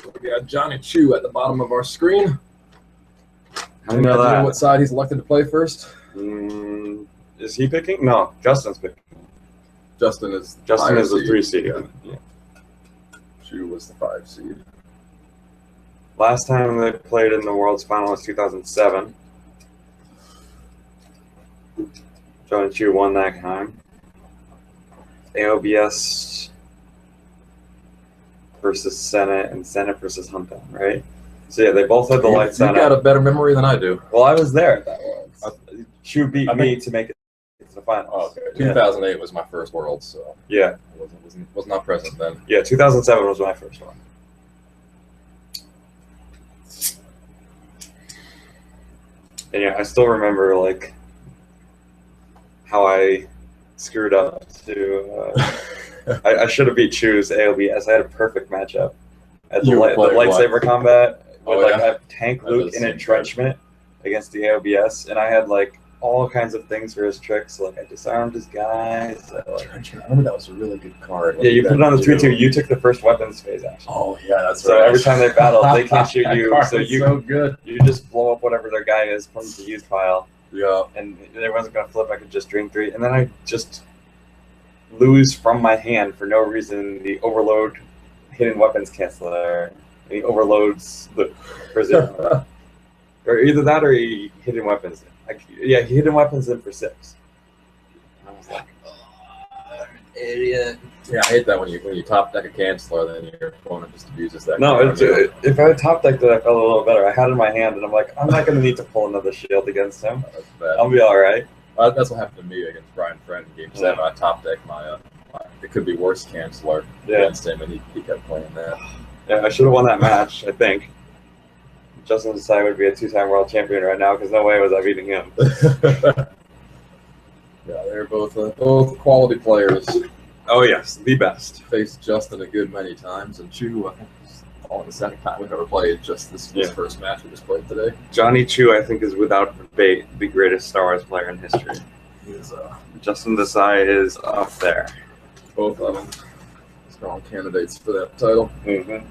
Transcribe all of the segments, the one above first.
So we got Jonny Chu at the bottom of our screen. How do you know that? What side he's elected to play first? Is he picking? No, Justin's picking. Justin is the 3 seed. Yeah. Chu was the 5 seed. Last time they played in the World's Final was 2007. Jonny Chu won that time. AOBS versus Senate and Senate versus Humpdown, right? So yeah, they both had the lights on. You got a better memory than I do. Well, I was there at that one. Chu beat me to make it to the final. Oh, okay. 2008 was my first World, so yeah, was not present then. Yeah, 2007 was my first one. And yeah, I still remember like how I screwed up to. I should have beat Chu's AOBS. I had a perfect matchup at the lightsaber combat with a tank Luke in entrenchment against the AOBS, and I had like all kinds of things for his tricks. Like I disarmed his guys. I remember that was a really good card. Yeah, you put it on the 3-2. You took the first weapons phase action. Oh yeah, that's so every time they battle, they can't shoot you. So good. You just blow up whatever their guy is, put into the used pile. Yeah. And everyone's gonna flip. I could just drain 3, and then I just lose from my hand for no reason the overload hidden weapons canceller. He overloads the prison. Or either that or he hidden weapons. Yeah, he hidden weapons in for 6. And I was like, oh, idiot. Yeah, I hate that when you top deck a canceller, then your opponent just abuses that. No, if I had top decked it, I felt a little better. I had it in my hand, and I'm like, I'm not going to need to pull another shield against him. That's bad. I'll be all right. That's what happened to me against Brian Friend in Game 7. I top decked my it could be worse canceller against him, and he kept playing that. Yeah, I should have won that match, I think. Justin Desai would be a 2-time world champion right now because no way was I beating him. Yeah, they're both quality players. Oh yes, the best. Faced Justin a good many times, and Chu, I think, is only the second time we've ever played. Just this first match we just played today. Jonny Chu, I think, is without debate the greatest Star Wars player in history. He is, Justin Desai is up there. Both of them strong candidates for that title. Mm-hmm.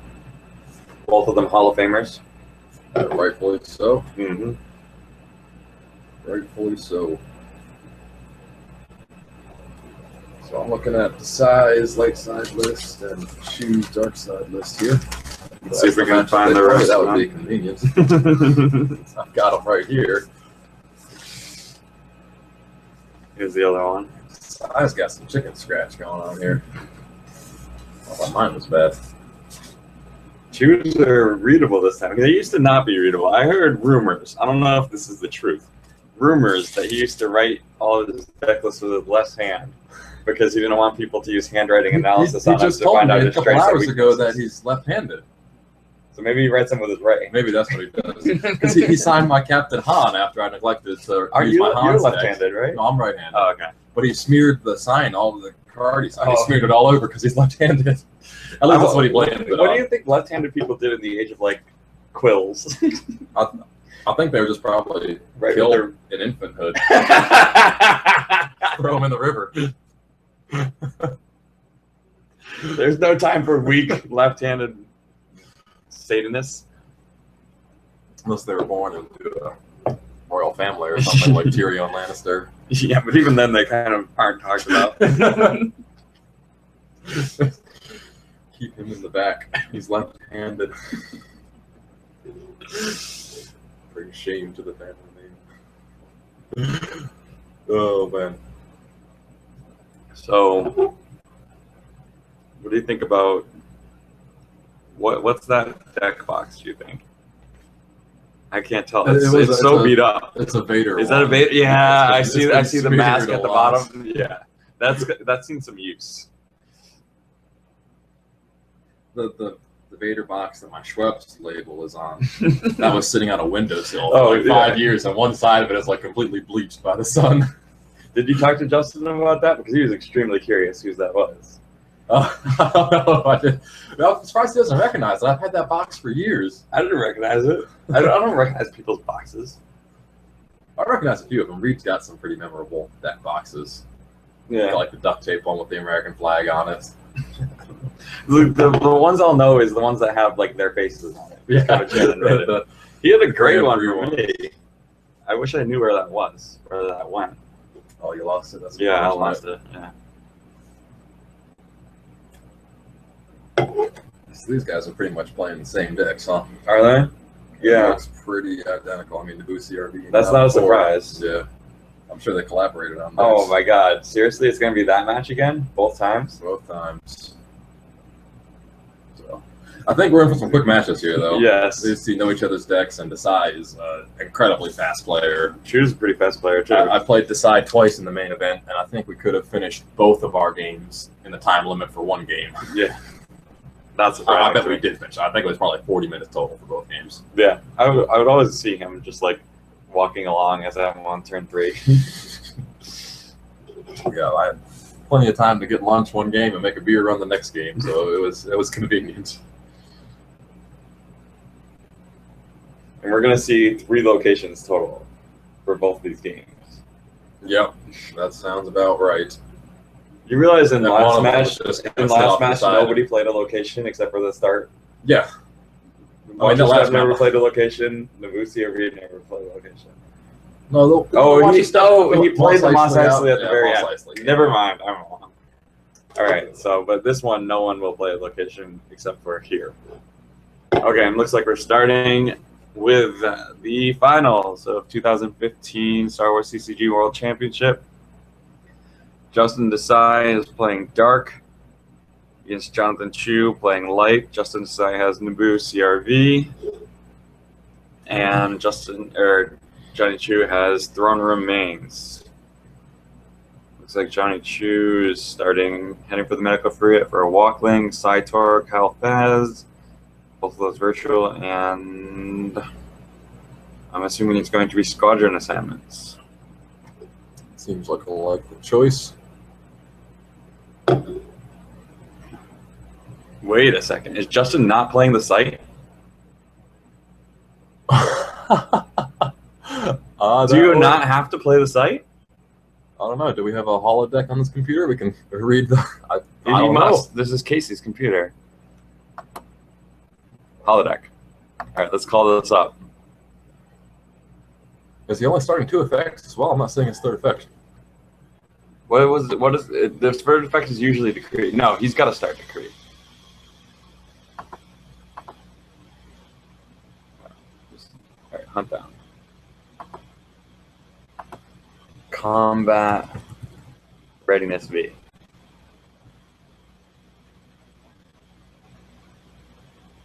Both of them Hall of Famers. Rightfully so. Mm-hmm. Rightfully so. So I'm looking at Desai's light side list and Chu's dark side list here. Let's see if we can find the rest. That would be convenient. I've got them right here. Here's the other one. Desai's got some chicken scratch going on here. I thought mine was bad. Chu's are readable this time. They used to not be readable. I heard rumors. I don't know if this is the truth. Rumors that he used to write all of his deck lists with his left hand because he didn't want people to use handwriting analysis on him to find out his strengths. He just told me a couple hours ago that he's left-handed. So maybe he writes them with his right. Maybe that's what he does. Because he signed my Captain Han after I neglected to use my Han. You're left-handed, right? No, I'm right-handed. Oh, okay. But he smeared the sign, all of the card he signed. He smeared it all over because he's left-handed. At least that's what he blamed. What do you think left-handed people did in the age of like quills? I think they were just probably killed in infanthood. Throw them in the river. There's no time for weak left-handed Satanists. Unless they were born into a royal family or something like Tyrion Lannister. Yeah, but even then they kind of aren't talked about. Keep him in the back. He's left-handed. Bring shame to the family name. Oh, man. So, what do you think about what's that deck box? Do you think? I can't tell. It's so beat up. It's a Vader. Is that a Vader? Yeah, I see the mask at the bottom. Yeah, that's seen some use. The Vader box that my Schweppes label is on, that was sitting on a windowsill for like 5 years, and one side of it is like completely bleached by the sun. Did you talk to Justin about that? Because he was extremely curious whose that was. I don't know if I did. I'm surprised he doesn't recognize it. I've had that box for years. I didn't recognize it. I don't recognize people's boxes. I recognize a few of them. Reed's got some pretty memorable deck boxes. Yeah. Like the duct tape one with the American flag on it. The ones I'll know is the ones that have like their faces on it. Yeah. He had a great one for me. I wish I knew where that was, where that went. Oh, you lost it? That's I lost it. Yeah. So these guys are pretty much playing the same decks, huh? Are they? Yeah. It looks pretty identical. I mean, Naboo CRv. That's not a surprise. Yeah. I'm sure they collaborated on this. Oh my god. Seriously, it's going to be that match again? Both times? Both times. So, I think we're in for some quick matches here, though. Yes. These two know each other's decks, and Desai is an incredibly fast player. Chu's a pretty fast player, too. I played Desai twice in the main event, and I think we could have finished both of our games in the time limit for one game. Yeah. Not surprising. I bet we did finish. I think it was probably 40 minutes total for both games. Yeah. I would always see him just like walking along as I'm on turn 3. Yeah, I had plenty of time to get lunch one game and make a beer run the next game, so it was convenient. And we're gonna see 3 locations total for both these games. Yep, that sounds about right. You realize in last match, Desai. nobody played a location except for the start. Yeah. I mean, the last never played a location. Naboo CRv never played a location. No, he played the Mos Eisley at the very end. Yeah. Never mind, I'm wrong. All right, but this one, no one will play a location except for here. Okay, and looks like we're starting with the finals of 2015 Star Wars CCG World Championship. Justin Desai is playing Dark against Jonathan Chu playing Light. Justin Desai has Naboo CRv, and Jonny Chu has Throne Room Mains. Looks like Jonny Chu is heading for the medical free for a Walkling, Saitor, Kyle Faz, both of those virtual, and I'm assuming it's going to be Squadron assignments. Seems like a likely choice. Wait a second. Is Justin not playing the site? Do you not have to play the site? I don't know. Do we have a holodeck on this computer? We can read the... I You don't must. This is Casey's computer. Holodeck. All right, let's call this up. Is he only starting 2 effects as well? I'm not saying it's 3rd effect. What is the third effect is usually decree. No, he's got to start decree. All right, hunt down. Combat readiness V.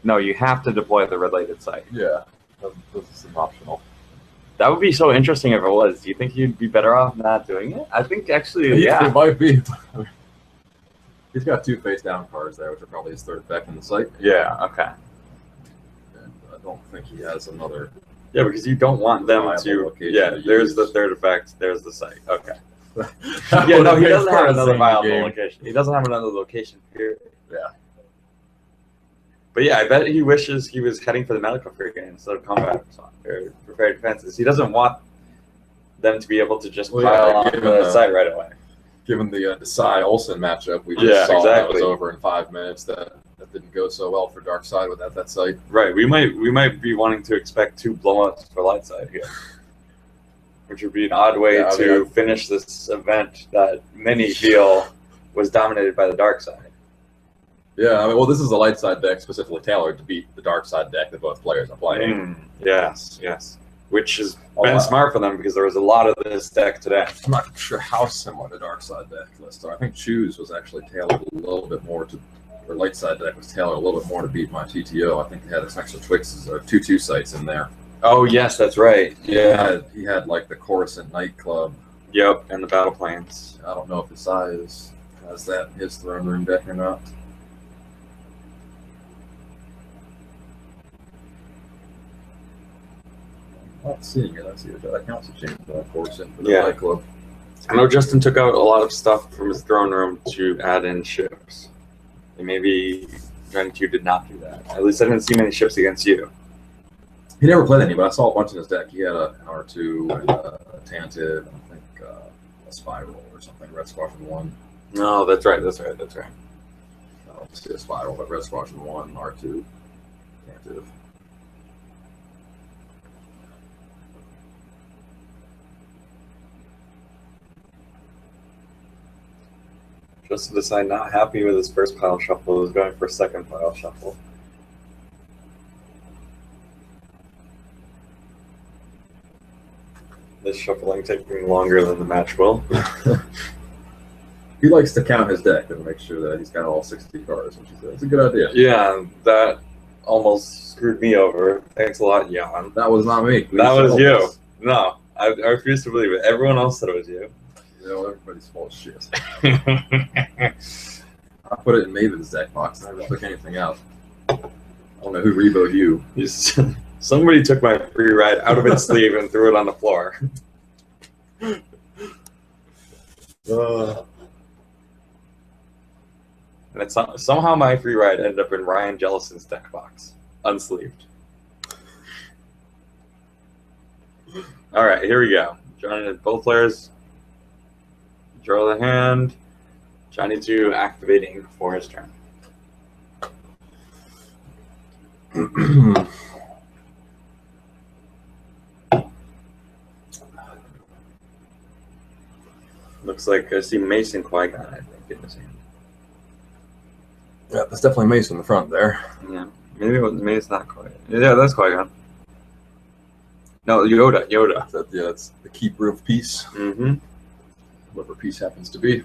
No, you have to deploy the related site. Yeah, this is optional. That would be so interesting if it was. Do you think you'd be better off not doing it? I think actually, yeah. It might be. He's got 2 face-down cards there, which are probably his 3rd effect in the site. Yeah, okay. And I don't think he has another... Yeah, because you don't want them to... Yeah, there's the 3rd effect, there's the site. Okay. Yeah, no, he doesn't have another viable location. He doesn't have another location, period. Yeah. But yeah, I bet he wishes he was heading for the medical free instead of combat or prepared defenses. He doesn't want them to be able to just pile on the site right away. Given the Desai Olsen matchup, we just saw that was over in 5 minutes. That didn't go so well for Dark Side without that site. Right. We might be wanting to expect 2 blowouts for Light Side here, which would be an odd way to finish this event that many feel was dominated by the Dark Side. Yeah, I mean, well, this is a light side deck specifically tailored to beat the dark side deck that both players are playing. Yes, yes. Which has been smart for them because there was a lot of this deck today. I'm not sure how similar the dark side deck list are. I think Chu's was actually tailored a little bit more to, or light side deck was tailored a little bit more to beat my TTO. I think they had this extra Twixes or 2/2 sites in there. Oh yes, that's right. Yeah, he had like the Coruscant Nightclub. Yep, and the battle plans. I don't know if Desai has that in his throne room deck or not. I'm not seeing it. I see it. That counts a change for Coruscant for the Nightclub. I know Justin took out a lot of stuff from his throne room to add in ships. And maybe Jonny Chu did not do that. At least I didn't see many ships against you. He never played any, but I saw a bunch in his deck. He had an R2 and a Tantive, and I think a Spiral or something, Red Squadron 1. No, that's right, that's right, that's right. see a spiral, but red squadron 1, R2, can't. Justin Desai not happy with his first pile shuffle, is going for a second pile shuffle. This shuffling taking longer than the match will. He likes to count his deck and make sure that he's got all 60 cards, which is a good idea. Yeah, that almost screwed me over. Thanks a lot, Jan. That was not me. That was you. No, I refuse to believe it. Everyone else said it was you. You know, everybody's full of shit. I put it in Maven's deck box. I never took anything out. I don't know who reboed you. Somebody took my free ride out of its sleeve and threw it on the floor. And it's somehow my free ride ended up in Ryan Jellison's deck box, unsleeved. All right, here we go. Johnny, both players draw the hand. Jonny Chu activating for his turn. Looks like I see Mason Qui-Gon, I think, in his hand. Yeah, that's definitely Mace in the front there. Yeah, maybe it's not quite. Yeah, that's Qui-Gon. No, Yoda. That's the keeper of peace. Mm-hmm. Whatever peace happens to be.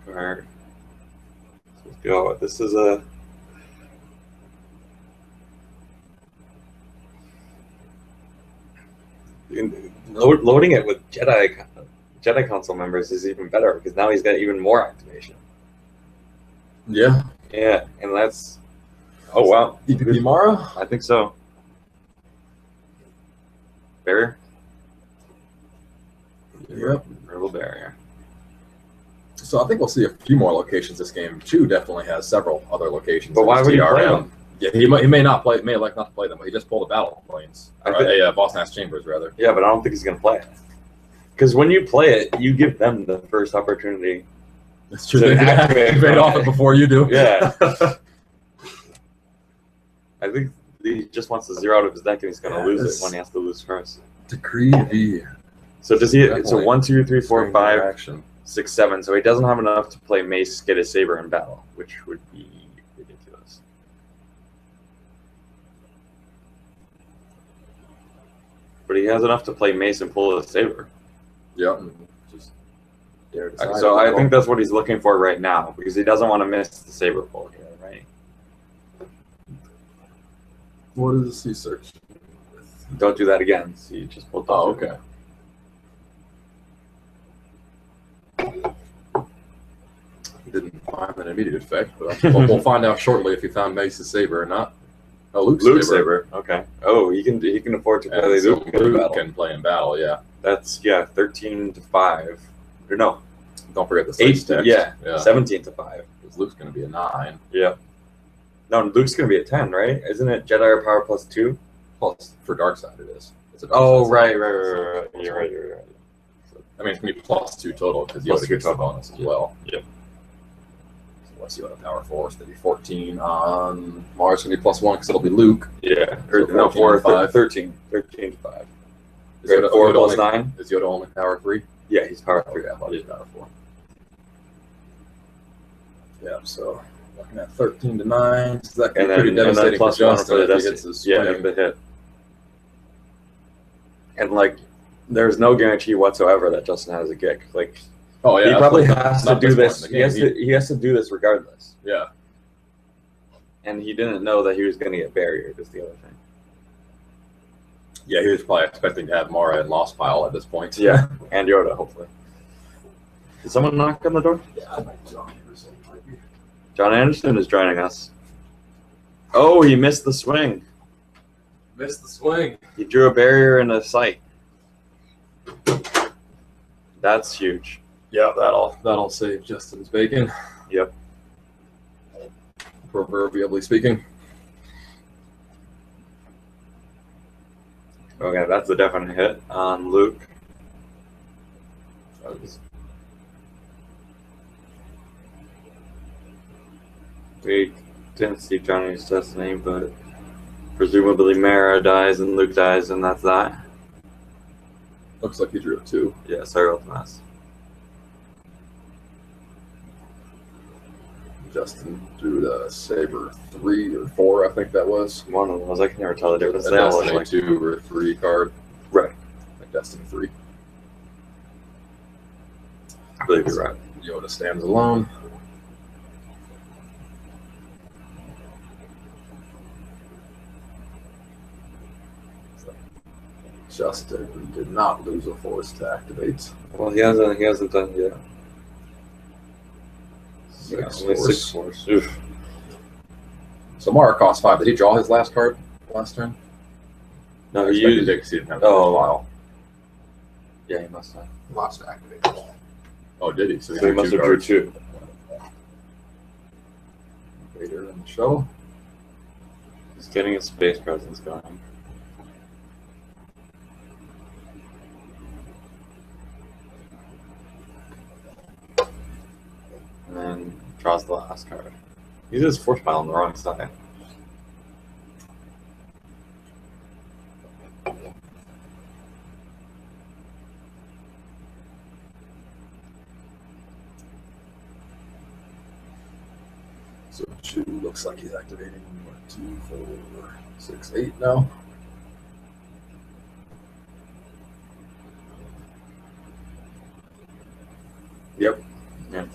Card. Let's go. This is a. Loading it with Jedi Council members is even better because now he's got even more activation. Yeah. Yeah, and that's. Oh wow. DPP Mara? I think so. Barrier. Yep. Verbal barrier. So I think we'll see a few more locations this game. Chu definitely has several other locations. But why would he play them? Yeah, he may not play. May elect not to play them, but he just pulled a battle planes. Boss Nass Chambers rather. Yeah, but I don't think he's gonna play it. Because when you play it, you give them the first opportunity. That's true. They activate off it before you do. Yeah. I think he just wants to zero out of his deck, and he's gonna lose it when he has to lose first. Decree V. So does he? So 1, 2, 3, 4, 5, action. 6, 7. So he doesn't have enough to play Mace, get a saber in battle, which would be ridiculous. But he has enough to play Mace and pull a saber. Yep. Just dare decide. So I think that's what he's looking for right now, because he doesn't want to miss the saber pull here, right? What does he search? Don't do that again. So you just pulled. Oh, okay. He didn't find an immediate effect, but we'll find out shortly if he found Mace's saber or not. Oh, Luke's saber. Okay. Oh, he can afford to play Luke in battle. Can play in battle. Yeah. That's 13 to 5. Or no. Don't forget the 8 to, yeah. 17 to 5. Because Luke's going to be a 9. Yeah. No, Luke's going to be a 10, right? Isn't it Jedi power plus 2? Plus, for dark side it is. It's a oh, right. You're right. So, I mean, it's going to be plus 2 total because Yoda gets the bonus as well. Yep. So let's see what a power 4 is. It'll be 14 on Mars. It's going to be plus 1 because it'll be Luke. Yeah. So no, 4, 13 to 5. Is Yoda 4 plus 9? Is Yoda only power 3? Yeah, he's power 3. I thought he's power 4. Yeah, so looking at 13 to 9. So that could be pretty devastating for Justin if he hits his swing. Yeah, the hit. And like, there's no guarantee whatsoever that Justin has a kick. Like, oh yeah, he probably has to do this. He has to do this regardless. Yeah. And he didn't know that he was going to get barriered. Is the other thing. Yeah, he was probably expecting to have Mara and Lost Pile at this point. Yeah, and Yoda, hopefully. Did someone knock on the door? Yeah, I think John Anderson might be. John Anderson is joining us. Oh, he missed the swing. Missed the swing. He drew a barrier in a sight. That's huge. Yeah, that'll save Justin's bacon. Yep. Proverbially speaking. Okay, that's a definite hit on Luke. We didn't see Johnny's destiny, but presumably Mara dies and Luke dies, and that's that. Looks like he drew a 2. Yeah, sorry about the mess. Justin drew the Saber 3 or 4, I think that was. One of those, I can never tell the difference. A They all look Destiny like 2 or 3 card. right. Like Destiny 3. I believe you're right. Yoda stands alone. Justin did not lose a force to activate. Well, he hasn't done yet. Yeah, only Force. 6 force. Oof. So Mara cost 5. Did he draw his last card last turn? No, I he expected used. to, 'cause he didn't have a Oh. file. Yeah, he must have. Lots to activate. Oh, did he? So So he must have drew 2. Vader in the show. He's getting his space presence going. And then draws the last card. He uses force pile on the wrong side. So Chu looks like he's activating 1, 2, 4, 6, 8 now. Yep. Yeah.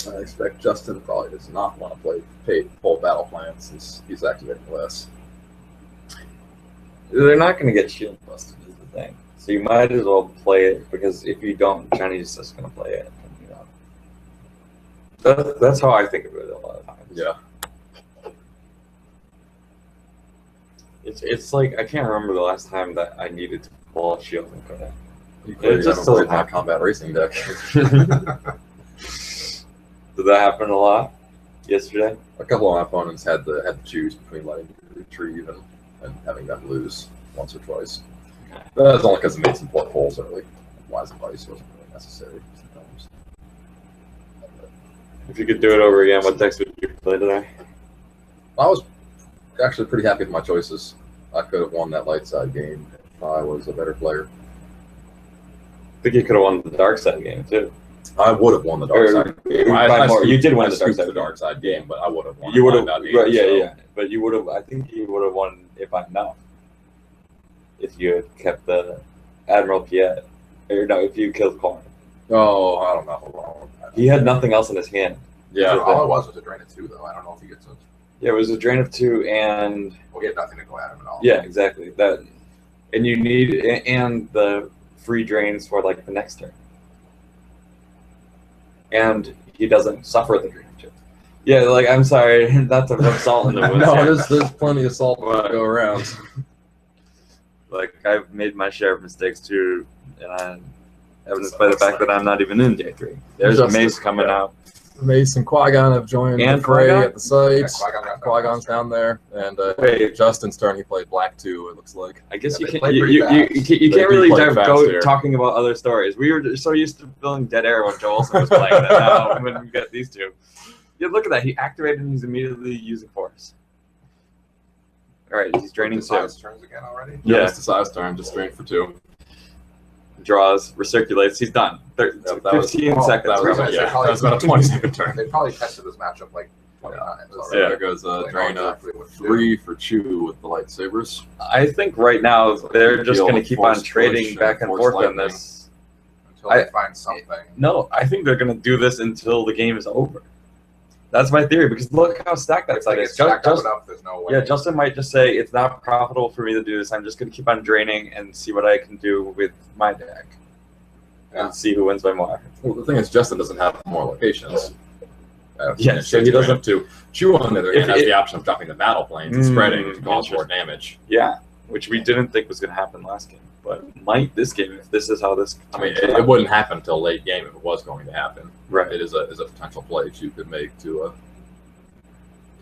I expect Justin probably does not want to play full battle plan since he's activating less. They're not going to get shield busted is the thing. So you might as well play it, because if you don't, Johnny's just going to play it. You know. That's how I think of it a lot of times. Yeah. It's like, I can't remember the last time that I needed to pull a shield and put it. You clearly just haven't doesn't played my happen. combat racing deck. Did that happen a lot yesterday? A couple of my opponents had to choose between letting me retrieve and having them lose once or twice. Okay. But that's only because it made some poor pulls early. Wise advice wasn't really necessary sometimes. If you could do it over again, what decks would you play today? I was actually pretty happy with my choices. I could have won that light side game if I was a better player. I think you could have won the dark side game too. I would have won the dark side game. You did win I the dark scooped side the dark side game, but I would have won. You would have, about eight, right, yeah, so. yeah. But you would have. I think you would have won it by enough if you had kept the Admiral Piet, or no, if you killed Corn. Oh, I don't know. He had nothing else in his hand. Yeah, All it was a drain of 2, though. I don't know if he gets a. Yeah, it was a drain of 2, and Well, he had nothing to go at him at all. yeah, exactly that. And you need and the free drains for like the next turn, and he doesn't suffer the drain of 2. Yeah, like I'm sorry, not to rub salt in the wound. no, there's plenty of salt to go around. Like I've made my share of mistakes too, and I'm evidenced by the fact that I'm not even in J3. There's a mace coming out. Mace and Qui-Gon have joined And the fray Qui-Gon? at the site. Yeah, Qui-Gon got Qui-Gon's down there, and Wait. Justin's turn. He played black 2. It looks like. I guess Yeah, you they can't. play You, pretty you, you, fast. you They can't do really play fast go here. talking about other stories. We were so used to feeling dead air when Joel was playing that. Now when we get these two, yeah, look at that. He activated and he's immediately using force. All right, he's draining 2. Size turns again already. Yeah. It's the size turn. Just drain for 2. Draws, recirculates. He's done. That was- 15 oh, seconds. That was, Right. yeah, that was about a 20-second turn. They probably tested this matchup like 20 times. So already. there goes a They know drain of exactly what to do. 3 for Chu with the lightsabers. I think right now they're just Deal going to with keep force on trading push back and and force forth on lightning. this. Until they find something. No, I think they're going to do this until the game is over. That's my theory, because look how stacked that If side they is. get stacked up Just, enough, there's no way. yeah, Justin might just say, it's not profitable for me to do this. I'm just going to keep on draining and see what I can do with my deck. Yeah. And see who wins by more. Well, the thing is, Justin doesn't have more locations. Yeah, so he doesn't- to Chu on the other hand If has it- the option of dropping the battle planes and spreading to cause more interesting. damage. Yeah, which we didn't think was going to happen last game. But might this game, if this is how this... I mean, it wouldn't happen until late game if it was going to happen. Right. It is a potential play Chu could make to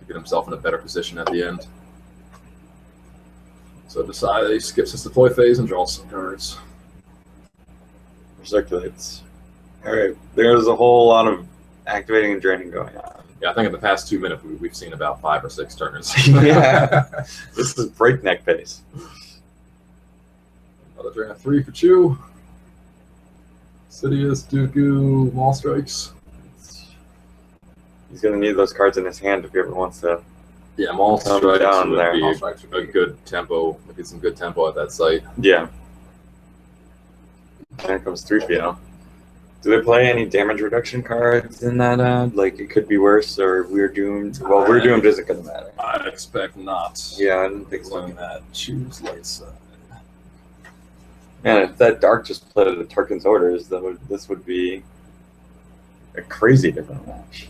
get himself in a better position at the end. So decide that he skips his deploy phase and draws some cards. Recirculates. All right. There's a whole lot of activating and draining going on. Yeah, I think in the past 2 minutes we've seen about 5 or 6 turns. Yeah. This is breakneck pace. Another drain of 3 for Chu. Sidious, Dooku, Maul Strikes. He's gonna need those cards in his hand if he ever wants to. Yeah, Maul Come Strikes down would there. be Maul Strikes would a be- good tempo. Maybe some good tempo at that site. Yeah. There comes 3PO. Do they play any damage reduction cards in that ad? Like, it could be worse, or We're Doomed? Well, We're Doomed isn't gonna matter. I expect not. Yeah, I didn't think so. Looking at Chu's light side. Man, if that Dark just played at Tarkin's orders, this would be a crazy different match.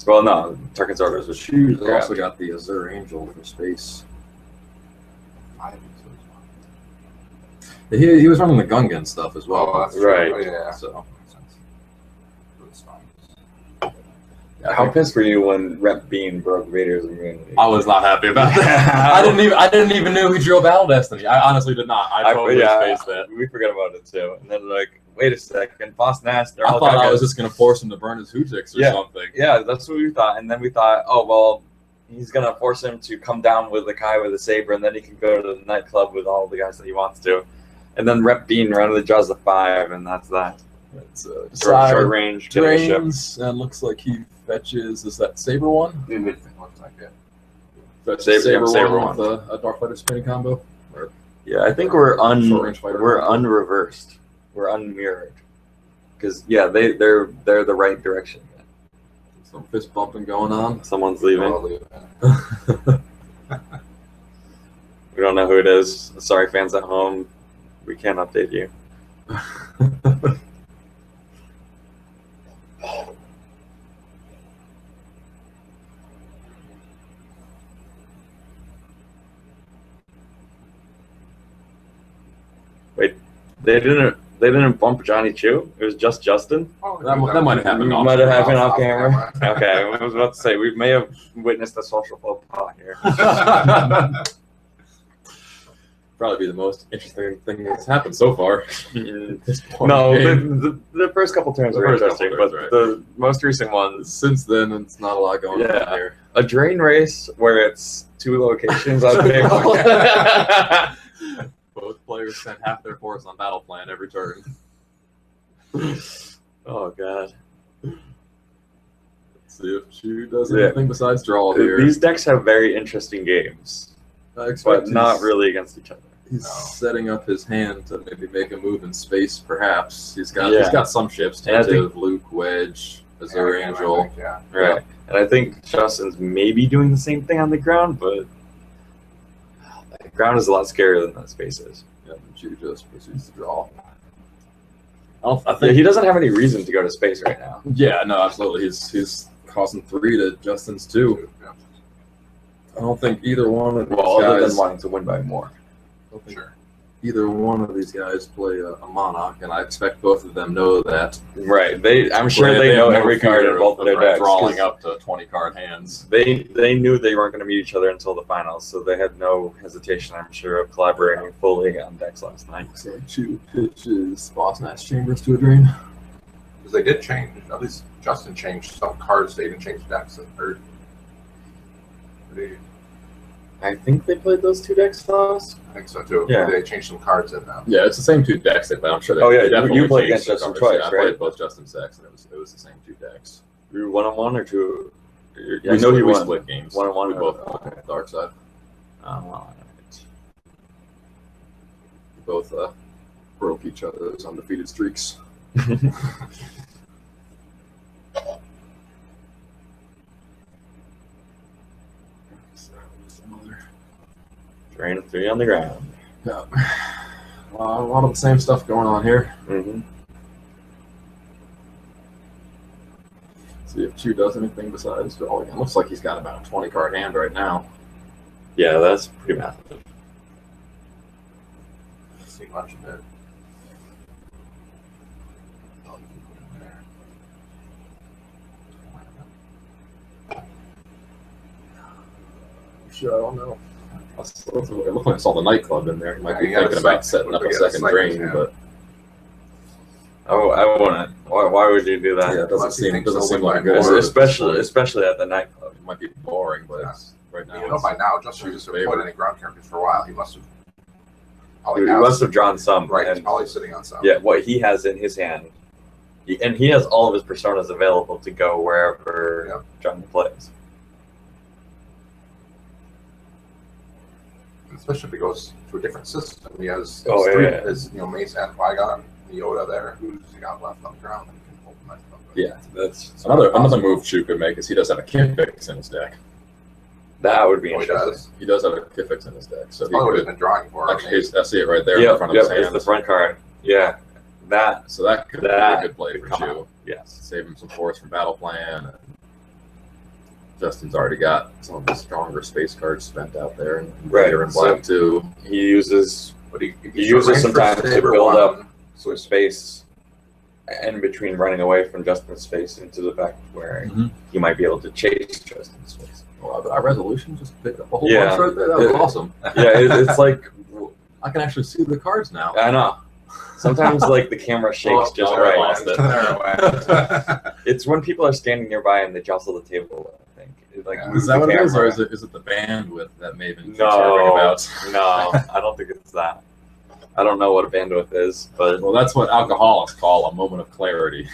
Well, no, Tarkin's orders was Chu's crap. also got the Azure Angel for space. He was running the Gungan stuff as well. Oh, that's Right. true. Oh, yeah. So Makes sense. Good spines. yeah, I How think- pissed were you when Rep Bean broke Vader's immunity? I was not happy about that. I didn't even know he drew Battle Destiny. I honestly did not. I totally spaced that. We forgot about it too. And then like, wait a second, Boss Nass. I thought I was just gonna force him to burn his Hootix or Yeah. something. Yeah, that's what we thought. And then we thought, oh well, he's gonna force him to come down with the guy with the saber, and then he can go to the nightclub with all the guys that he wants to. And then Rep Bean randomly draws the 5, and that's that. It's Short range, killing a ship. drains, and looks like he fetches. Is that Saber one? It looks like it. Fetches Saber Saber one. one with a Darkfighter spinning combo. Or Yeah, I think we're Short-range fighter. unreversed. We're unmirrored. Because yeah, they're the right direction. some fist bumping going on. Someone's leaving. I'll leave it. We don't know who it is. Sorry, fans at home. We can't update you. Wait, they didn't bump Jonny Chu? It was just Justin? Oh, That might have happened off Might have happened off off camera. camera. Okay, I was about to say we may have witnessed a social faux pas here. Probably be the most interesting thing that's happened so far. Mm, at this point No, in the game. the first couple turns The were first couple interesting, turns, but right. the most recent ones, Since then, it's not a lot going Yeah. on here. a drain race where it's 2 locations on paper. Both players sent half their force on battle plan every turn. Oh god, Let's see if Chu does Yeah. anything besides draw here. these decks have very interesting games, I expect but not he's- really against each other. He's No. setting up his hand to maybe make a move in space, perhaps. He's got some ships. And I think- Tentative, Luke, Wedge, Azure Anakin, I Angel. think, yeah. Right, and I think Justin's maybe doing the same thing on the ground, but the ground is a lot scarier than that space is. Yeah, Chu just proceeds to draw. I Yeah, think he doesn't have any reason to go to space right now. Yeah, no, absolutely. He's causing 3 to Justin's 2. Yeah. I don't think either one of these Well, other guys. than wanting to win by more. I don't think Sure. either one of these guys play a Monarch, and I expect both of them know that. Right. I'm sure They they have know no every card fear in both of their decks. drawing 'cause up to 20-card hands. They knew they weren't going to meet each other until the finals, so they had no hesitation, I'm sure, of collaborating fully on decks last night. So Chu pitches Boss Nash Chambers to a drain. Because they did change, at least Justin changed some cards. They didn't change decks. Or I think they played those 2 decks last. I think so too. Yeah. They changed some cards in them. Yeah, it's the same 2 decks, but I'm sure they, Oh, yeah, they definitely you played changed against the Justin cards. twice, Yeah, I played right? both Justin's decks, and it was the same 2 decks. You were 1-on-1 or 2? We I know you we won. split games. 1-on-1 We or- both won Dark Side. Oh, We both broke each other's undefeated streaks. Drain 3 on the ground. Yeah. A lot of the same stuff going on here. Mm-hmm. See if Chu does anything besides drawing. It looks like he's got about a 20-card hand right now. Yeah, that's pretty massive. See much of it. Sure, I don't know. It looked like I saw the nightclub in there. He might be Yeah, thinking it's about like- setting up a yeah, it's second like- drain, yeah. but Oh, I wouldn't. Why you do that. Yeah, it Unless you think doesn't so seem with like my good. board. Especially at the nightclub. It might be boring, but Yeah. it's, right now. You know, by now, Justin Chu's just deployed favorite. any ground characters for a while. He must have. He must have drawn some. Right, he's and- probably sitting on some. Yeah, what he has in his hand, and he has all of his personas available to go wherever John plays. Especially if he goes to a different system. He has his Mace and Qui-Gon, Yoda there. Who's he got left on the ground? And he can hold the knife up. Yeah, that's Another move Chu could make is he does have a Kifix in his deck. that would be Oh, he interesting. does. He does have a Kifix in his deck, so he Probably what he's could. been drawing for. Actually, I see it right there in front of his Yep, it's hand. the front card. Yeah, that. So that could be a good play for come Chu. out. Yes. Save him some force from battle plan. Justin's already got some of the stronger space cards spent out there, and Right, Raider in black too. He uses But he uses some time to build up So some space in between running away from Justin's space into the back where he might be able to chase Justin's space. Well, our resolution just picked up a whole Yeah. bunch right there. That was awesome. Yeah, it's like I can actually see the cards now. I know. Sometimes like the camera shakes just no, right. I lost it. It's when people are standing nearby and they jostle the table. I think. Like Yeah. moves Is that the what it is, or camera. is it the bandwidth that Maven keeps talking about? No, I don't think it's that. I don't know what a bandwidth is, but Well, that's what alcoholics call a moment of clarity.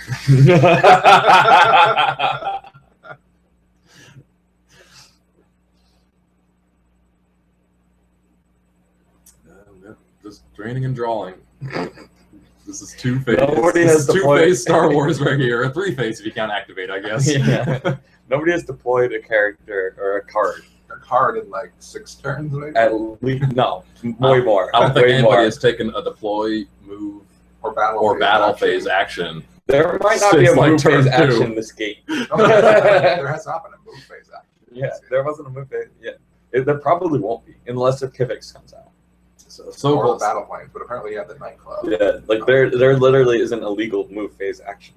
Just draining and drawing. This is two-phase. Nobody This has is deployed- two-phase Star Wars right here. A three-phase if you count activate, I guess. Yeah. Nobody has deployed a character or a card. A card in like 6 turns, maybe? At least no, way more. I don't think way anybody more. has taken a deploy, move, or battle or phase battle action. phase action. There might not be a Since, like, move phase turn two. action this game. No, there has not been a move phase action. Yeah, there wasn't a move phase. Yeah, there probably won't be unless if Kivix comes out. So Or close. the battle planes, but apparently you have the nightclub. Yeah, like there literally isn't a legal move phase action,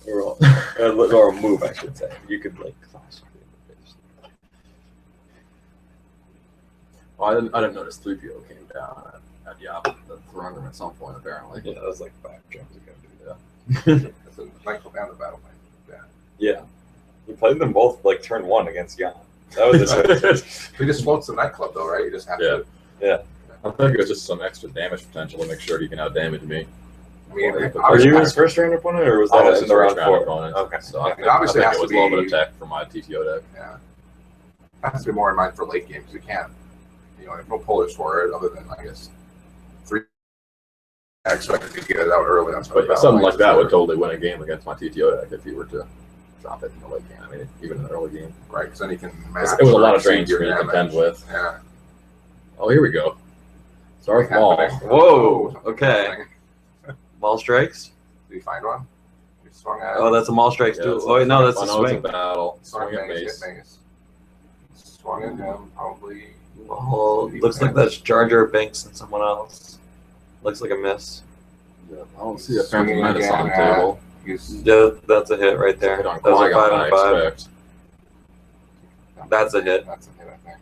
or a move, I should say. You could like clash. Well, I didn't notice 3PO came down at the throne room at some point, apparently. Yeah, that was like 5 jumps ago. It's a nightclub and the battle plane. Yeah. Yeah, he played them both like turn 1 against Jan. That was it. He just floats the nightclub though, right? You just have to. I think it was just some extra damage potential to make sure he can out-damage me. I mean, Are Were obviously, you his first round opponent, or was I that was in his the round first round 4? opponent. Okay. So I think, obviously I has think it was to a little bit be- of tech for my TTO deck. yeah. Has to be more in mind for late games. You can't, there's no pullers for it other than I guess 3. I expected to get it out early on. But something like that would totally win a game against my TTO deck if you were to drop it in the late game. I mean, even in the early game. Right, because then you can match. It was a lot or of drains exceed for me your to contend damage. with. Yeah. Oh, here we go. Darth Something Maul. happening. Whoa, Something okay. happening. Maul strikes. Did you find one? You swung at Oh, that's a Maul strikes Yeah, too. it's Oh wait, no, that's a it's swing. battle. swung Swing at at Mace. Mace. Hit Mace. Swung at him, probably. Oh, looks like that's Jar Jar Binks and someone else. Looks like a miss. Yeah, I don't see a Phantom Swinging Menace on the again at- table. He's, Yeah, that's a hit right there. Hit on That's a Qui-Gon, 5 I and 5. expect. That's a hit. That's a hit, I think.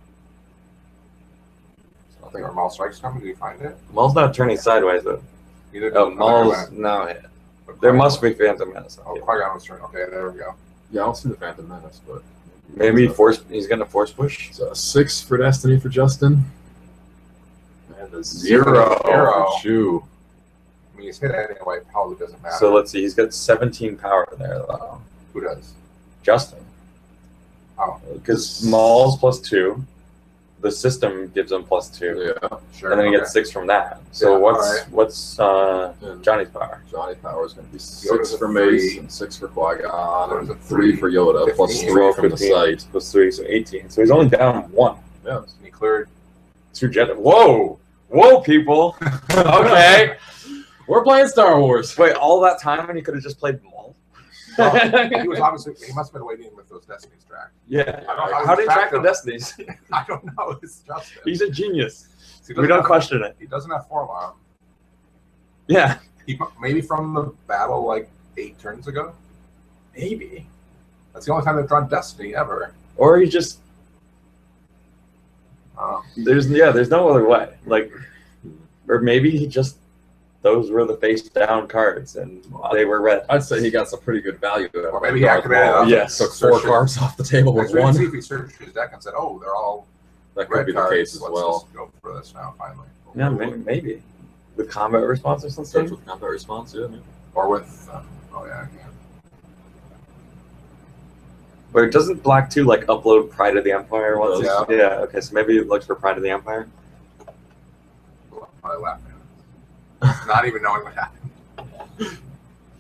So I I think think Maul strikes coming. Did you find it? Maul's not turning sideways though. Either Oh, Maul's now hit. There must be Phantom Menace. Oh, Qui-Gon was turning. Okay, there we go. yeah, I don't see the Phantom Menace, but Maybe he's gonna force push. it's a 6 for Destiny for Justin. And a 0 Zero. for Chu. I mean, he's hit anyway. Probably doesn't matter. So let's see, he's got 17 power there though. Who does? Justin. Oh. Because Maul's +2. The system gives him +2. Yeah. Sure. And then he okay. gets 6 from that. So Yeah, what's And Johnny's power? Johnny Power is going to be 6 Yoda's a for Mace 3. and 6 for Qui-Gon Yoda's a and 3 for Yoda, plus 15. 3 from the 15 site. plus 3, so 18. So he's only down 1. Yeah. And he cleared. 2 jet. Whoa! Whoa, people! Okay. We're playing Star Wars. Wait, all that time and he could have just played Maul? He was obviously. He must have been waiting with those Destiny's track. Yeah. I don't know How did he track track the them. Destinies? I don't know. It's Justin. He's a genius. He We doesn't don't have- question it. He doesn't have forearm. Yeah. Maybe from the battle like 8 turns ago. Maybe. That's the only time they've drawn Destiny ever. Or he just Um, there's no other way. Like, or maybe he just those were the face down cards, and they were red. I'd say he got some pretty good value. Or maybe he activated it. Yes. Took 4 cards off the table with Let's one. see if he searched his deck and said, "Oh, they're all That could red be the cards. case as Let's well. just go for this now, finally." Yeah, maybe. With combat response or Search something? with combat response, yeah. Maybe. Or with, oh yeah, I can. But doesn't Black 2 like upload Pride of the Empire once? Yeah. Yeah, okay, so maybe it looks for Pride of the Empire. Probably laughing at it. Not even knowing what happened.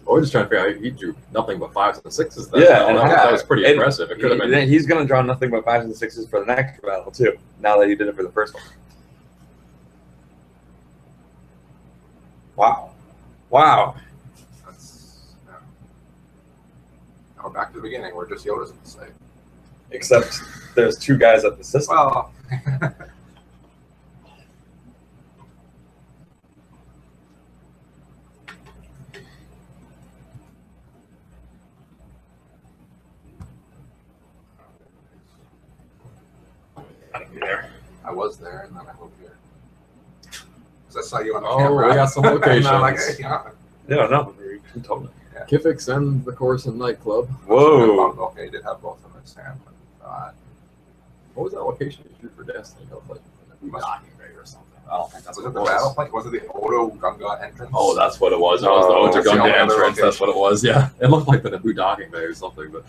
We're just trying to figure out he drew nothing but 5s and 6s. Then. Yeah, and that was pretty and impressive. It could have been. He's going to draw nothing but 5s and 6s for the next battle, too, now that he did it for the first one. Wow. Wow. That's, yeah. Now we're back to the beginning. We're just Yoda's at the site. Except there's 2 guys at the system. Well, I was there, and then I moved here. Because I saw you on the camera. We got some And locations. I'm like, hey, yeah. No, totally. Kifix and the course and nightclub. Whoa. Okay, you did have both of them in Sam. What was that location you drew for Destiny? It was like docking bay or something. I don't think that's Was what it the battle plane? Was it the Odo Gunga entrance? Oh, that's what it was. That Oh, was the that's the Otagunga only other entrance. That's location. what it was. Yeah, it looked like the Naboo docking bay or something. But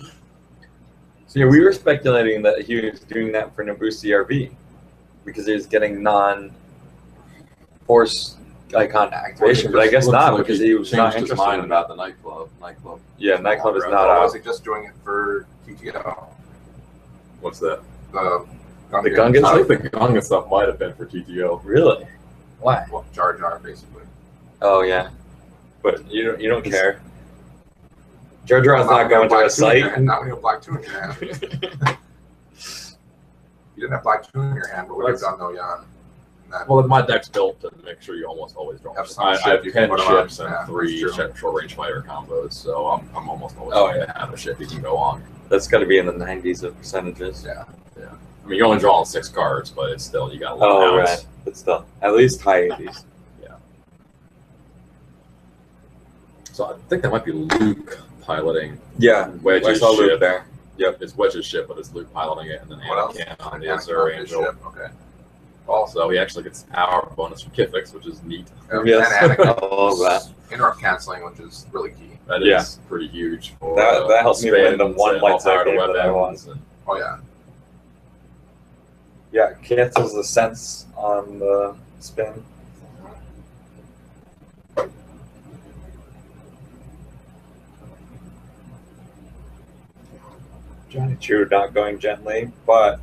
So yeah, we were speculating that he was doing that for Naboo CRv because he was getting non-force icon activation, but I guess Looks not like because he was not changed his interested mind in about that. the nightclub. Yeah, nightclub is Or not was out. he just doing it for TTO? What's that? The The Gunga I stuff? think the Gunga stuff might have been for TTO. Really? Why? Well, Jar Jar, basically. Oh yeah, but you don't care. Jar Jar's not going to a site. Not when you have Black 2 in your hand. You didn't have Black 2 in your hand, but would have done though, Jan. Well, my deck's built to make sure you almost always draw. Have some I ship have you can 10 put on. ships and Yeah, 3 that's true. short-range fighter combos, so I'm almost always Oh, going to have a ship you can go on. That's got to be in the 90s of percentages. Yeah. I mean, you're only drawing 6 cards, but it's still, you got a lot Oh of right, outs. but still, at least high 80s. So I think that might be Luke piloting Yeah, I Wedge's saw Luke ship. there. Yep, it's Wedge's ship, but it's Luke piloting it, and then What else? Anakin on the Anakin Azure on his Angel. ship, okay. Also, So he actually gets power bonus from Kifix, which is neat. Yes, and Anakin I love that. interrupt canceling, which is really key. That is Yeah. pretty huge. For, That helped me win the spins one and light all-powered side game that I weapons won. and- Oh yeah. Yeah, cancels the sense on the spin. Jonny Chu not going gently, but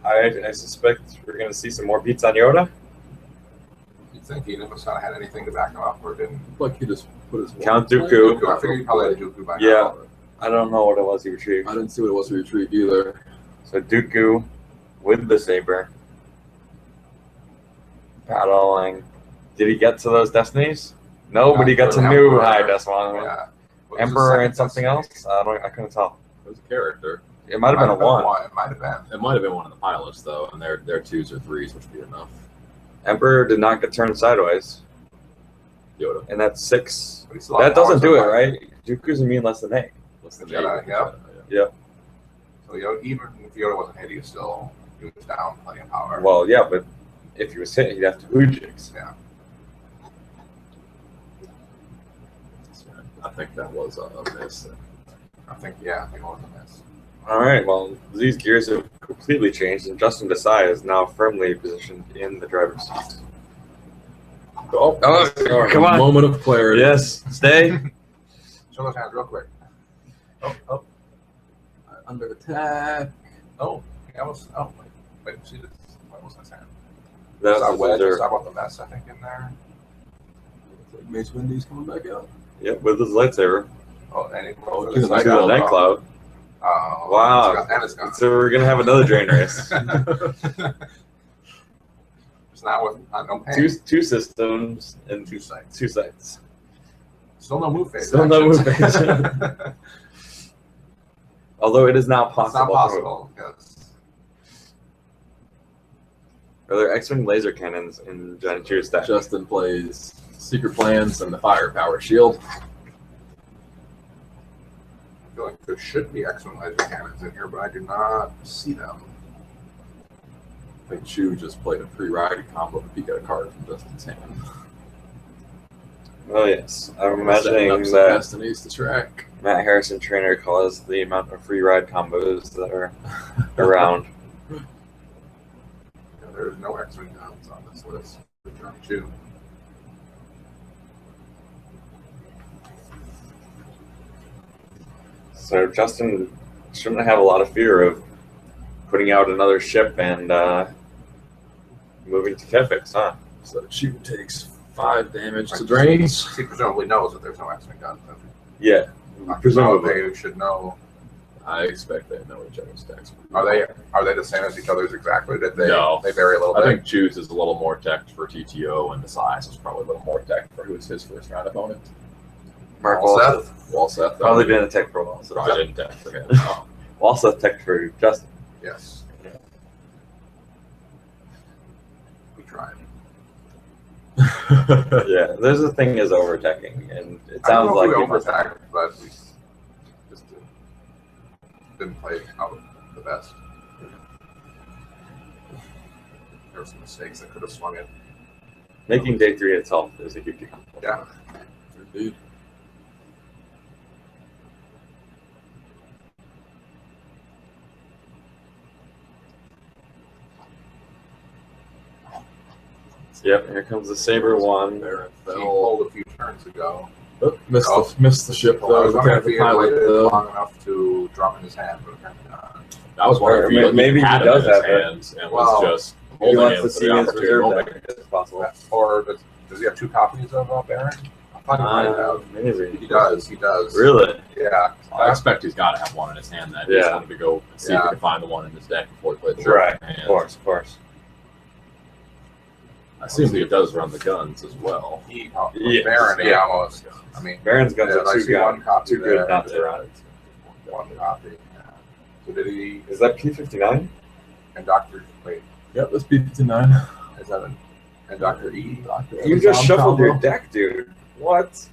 I suspect we're going to see some more beats on Yoda. You'd think he must not have had anything to back him up, or didn't. Like he just put his Count Dooku. I figured he probably had Dooku by Yeah. now. I don't know what it was he retrieved. I didn't see what it was to retrieve either. So Dooku with the saber. Battling. Did he get to those destinies? No, but he got to new Emperor. high destiny. Yeah. What was his Emperor second and something destiny? else? I couldn't tell. It was a character. It might have been a one. It might have been. It might have been one of the pilots though, and their 2s or 3s, which would be enough. Emperor did not get turned sideways, Yoda. and that's 6. But he still That had powers doesn't do it, on him. right? Dooku's immune less than 8. What's the Jedi, name? yeah. So even if Yoda wasn't hit, he was down plenty of power. Well, yeah, but if he was hit, he'd have to Ujigs. Yeah. I think that was a miss. I think it was a miss. All right, well, these gears have completely changed, and Justin Desai is now firmly positioned in the driver's seat. Oh, come on. Moment of clarity. Yes, stay. Show those hands real quick. Oh. Under attack. Oh. He almost. Oh, wait. See this? What was his hand? That's Saw a Wedge. reserve. Saw about the mess, I think, in there. Looks like Mace Windy's coming back out. Yep, with his lightsaber. Oh, and he Oh, for to the the second night one. Night Cloud. Oh, Wow. And it's gone. So we're gonna have another drain race. It's not with no pain. two systems and Two sites. 2 sites. Still no move phase. Still no actions. move phase. Although it is now It's possible. not possible because Are there X-Wing laser cannons in Jonny Chu's deck? Justin plays Secret Plans and the Firepower Shield. I feel like there should be X-Wing laser cannons in here, but I do not see them. I think Chu just played a free-ride combo if he got a card from Justin's hand. Oh yes, I'm Setting up imagining some that Destinies to track. Matt Harrison trainer calls the amount of free ride combos that are around. Yeah, there's no X-Wing guns on this list for Jonny Chu. So Justin shouldn't have a lot of fear of putting out another ship and moving to Kefix, huh? So Chu takes 5 damage to drains. He presumably knows that there's no X-Wing guns. Yeah, presumably. They should know. I expect they know each other's decks. Are they the same as each other's exactly? Did they? No. They vary a little I bit. think Chu's is a little more teched for TTO, and Desai is probably a little more teched for who is his first round opponent. Mark Walseth? Walseth Probably been a tech for a while. So probably didn't tech for him. Walseth tech for Justin. Yes. We tried. Yeah, there's a thing is overteching, and it I don't sounds know like if we you must- overtacked, but we just didn't play out the best. There were some mistakes that could have swung it. making day 3 itself is a huge deal. Yeah. Indeed. Yep, here comes the Saber one. Baron He fell. pulled a few turns ago. Oh, missed the ship I though. was The wondering if he had pilot waited though. long enough to drop in his hand, but apparently not. I was wondering if he Or maybe he had does it in his have it. hands and Well, was just He holding wants him to for see the his opportunity reserve moment. deck if possible. Or does he have 2 copies of Baron? I thought he might have. Maybe. He does. He does. Really? Yeah. I expect he's got to have one in his hand. That he just Yeah. wanted to go and see if he could find the one in his deck before he played the Right. hand. Of course. I assume he does run the guns as well. Yes. Baron, he Yeah. almost. I mean, Baron's guns Yeah, I are see one copy too good there. not to run. one copy. Yeah. So did he? Is that P59? And Doctor? Wait, Yep, let's beat it to 9. is that an? And Doctor E? You just shuffled your deck, dude. What?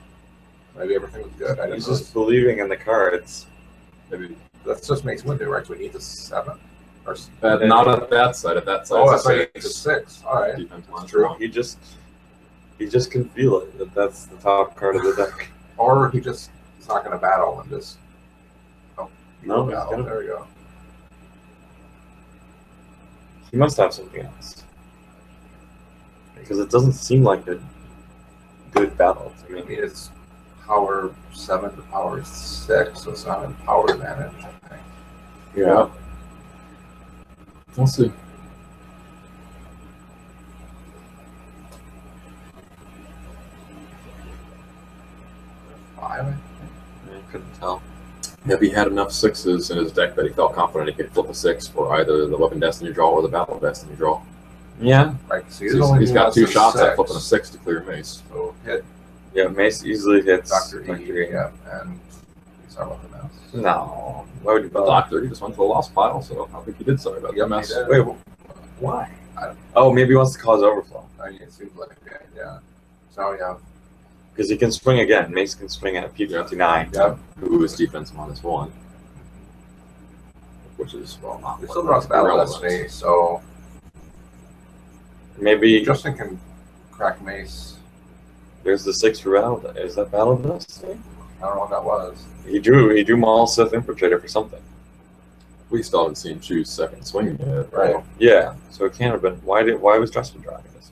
Maybe everything was good. I didn't He's know. just believing in the cards. Maybe That just makes window, right? So we need the 7. Or not at that side. At that side, oh, it's that's a right. It's a 6. All right. defense line. True. He just can feel it that that's the top card of the deck. Or he just is not going to battle and just. Oh, he No, will he's battle. gonna- There we go. He must have something else. Because it doesn't seem like a good battle to I me. mean, it's power 7 to power 6, so it's not in power advantage, I think. Yeah. We'll see. Five. I couldn't tell. If he had enough 6s in his deck that he felt confident he could flip a 6 for either the Weapon Destiny draw or the Battle Destiny draw. Yeah. Right. So So he's got 2 shots at flipping a 6 to clear Mace. So hit Yeah, Mace easily hits Doctor E. E. Yeah, and he's our weapon else. No. Why would you The Doctor, he just went to the lost pile, so I think he did sorry about Yep, that mess. he did. Wait, why? I don't- Oh, maybe he wants to cause overflow. I mean, it seems like it, yeah. So yeah, Because he can swing again. Mace can swing at P59. yeah. Who is defense -1, which is, well, not We still draws Battle irrelevant. Destiny, so Maybe Justin can crack Mace. there's the 6 for Battle. Is that Battle Destiny? I don't know what that was. He drew Maul Sith Infiltrator for something. We still haven't seen Chu's second swing yet. Right. Yeah, so it can't have been. Why was Justin drawing this?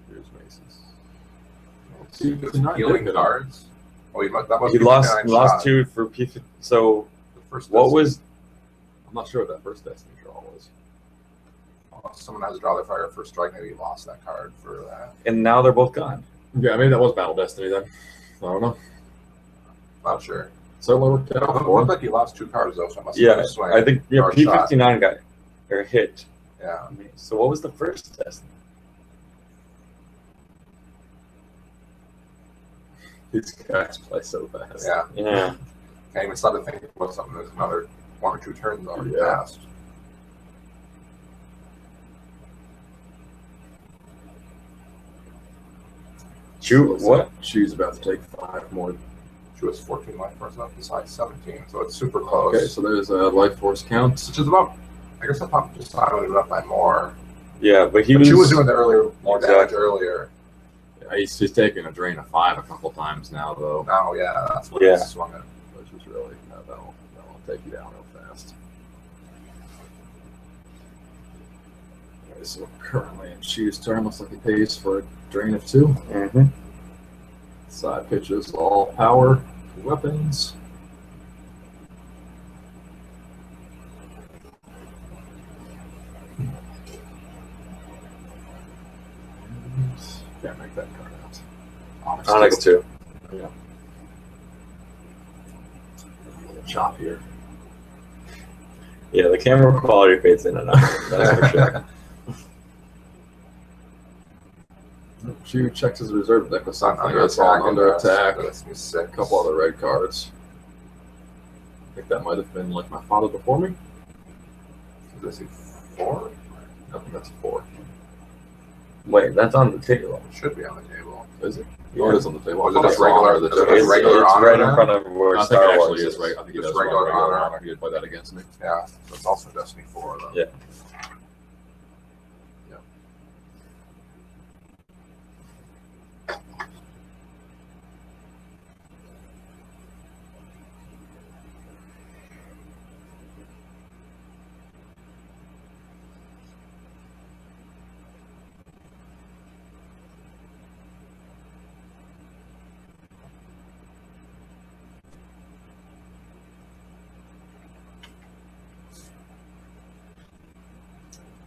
Here's Mace's. Just healing cards. Oh, that must He be lost 59 lost shot. 2 for P. So The first what Destiny. was? I'm not sure what that first Destiny draw was. Oh, someone has to draw their fire first strike. Maybe he lost that card for that. And now they're both gone. Yeah, maybe that was Battle Destiny then. I don't know. Not sure. So what worked It out looked for him. like he lost 2 cards though, so it must Yeah, have been a swing. I think or a shot. P59 got or hit. Yeah. So what was the first Destiny? These guys play so fast. Yeah. Yeah. Can't even start to think about something that's another 1 or 2 turns already Yeah. passed. Chu, what? Chu's about to take 5 more. She was 14 life force up, Desai 17, so it's super close. Okay, so there's a life force count. Which is about, I guess I thought Desai would have been up by more. Yeah, but She was doing the earlier, more damage Exactly. earlier. Yeah, he's taking a drain of 5 a couple times now, though. Now, yeah, that's what Yeah. he's swung it. Which is really, that'll take you down real fast. Okay, so currently in Chu's turn, looks like he pays for a drain of 2. Mm-hmm. Side pitches, all power, weapons. Can't make that card out. Onyx 2. Yeah. Chop here. Yeah, the camera quality fades in and out. That's for sure. Chu checks his reserve deck with something. Under It's on attack, under attack. That's me 6. A couple other red cards. I think that might have been like my father before me. Is this 4? I think that's a 4. Wait, that's on the table. It should be on the table. Is it? Yeah. Oh, it is on the table. Was I it thought just I saw regular- under the is it table. just regular It's honor right in then? front of where I think Star it Wars actually is is. right. I think he Just does run regular regular honor. honor. He did play that against me. Yeah, that's also Destiny 4, though. Yeah.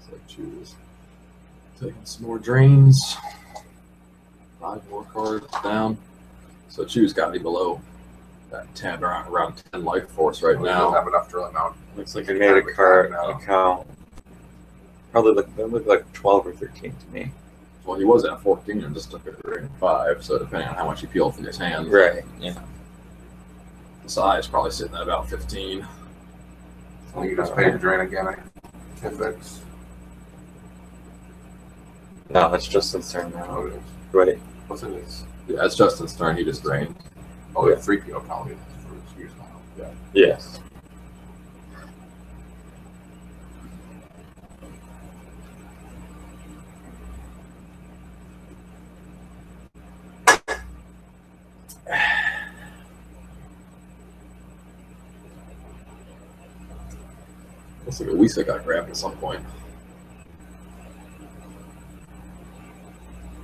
So choose. Taking some more drains. 5 more cards down. So Chu's got me below that 10, around 10 life force right We don't now. have enough drilling out. Looks like he made a card account. Probably look like 12 or 13 to me. Well, he was at 14 and just took a drain of 5. So depending on how much he peeled from his hand, Right. Yeah. the size probably sitting at about 15. So you just pay the drain again, if it's. No, it's Justin's turn now. Oh, it is. Wait. What's it is? Yeah, it's Justin's turn. He just drained. Oh, yeah, 3 PO penalty for excuse now. Yeah. Yes. Looks like Luisa got grabbed at some point.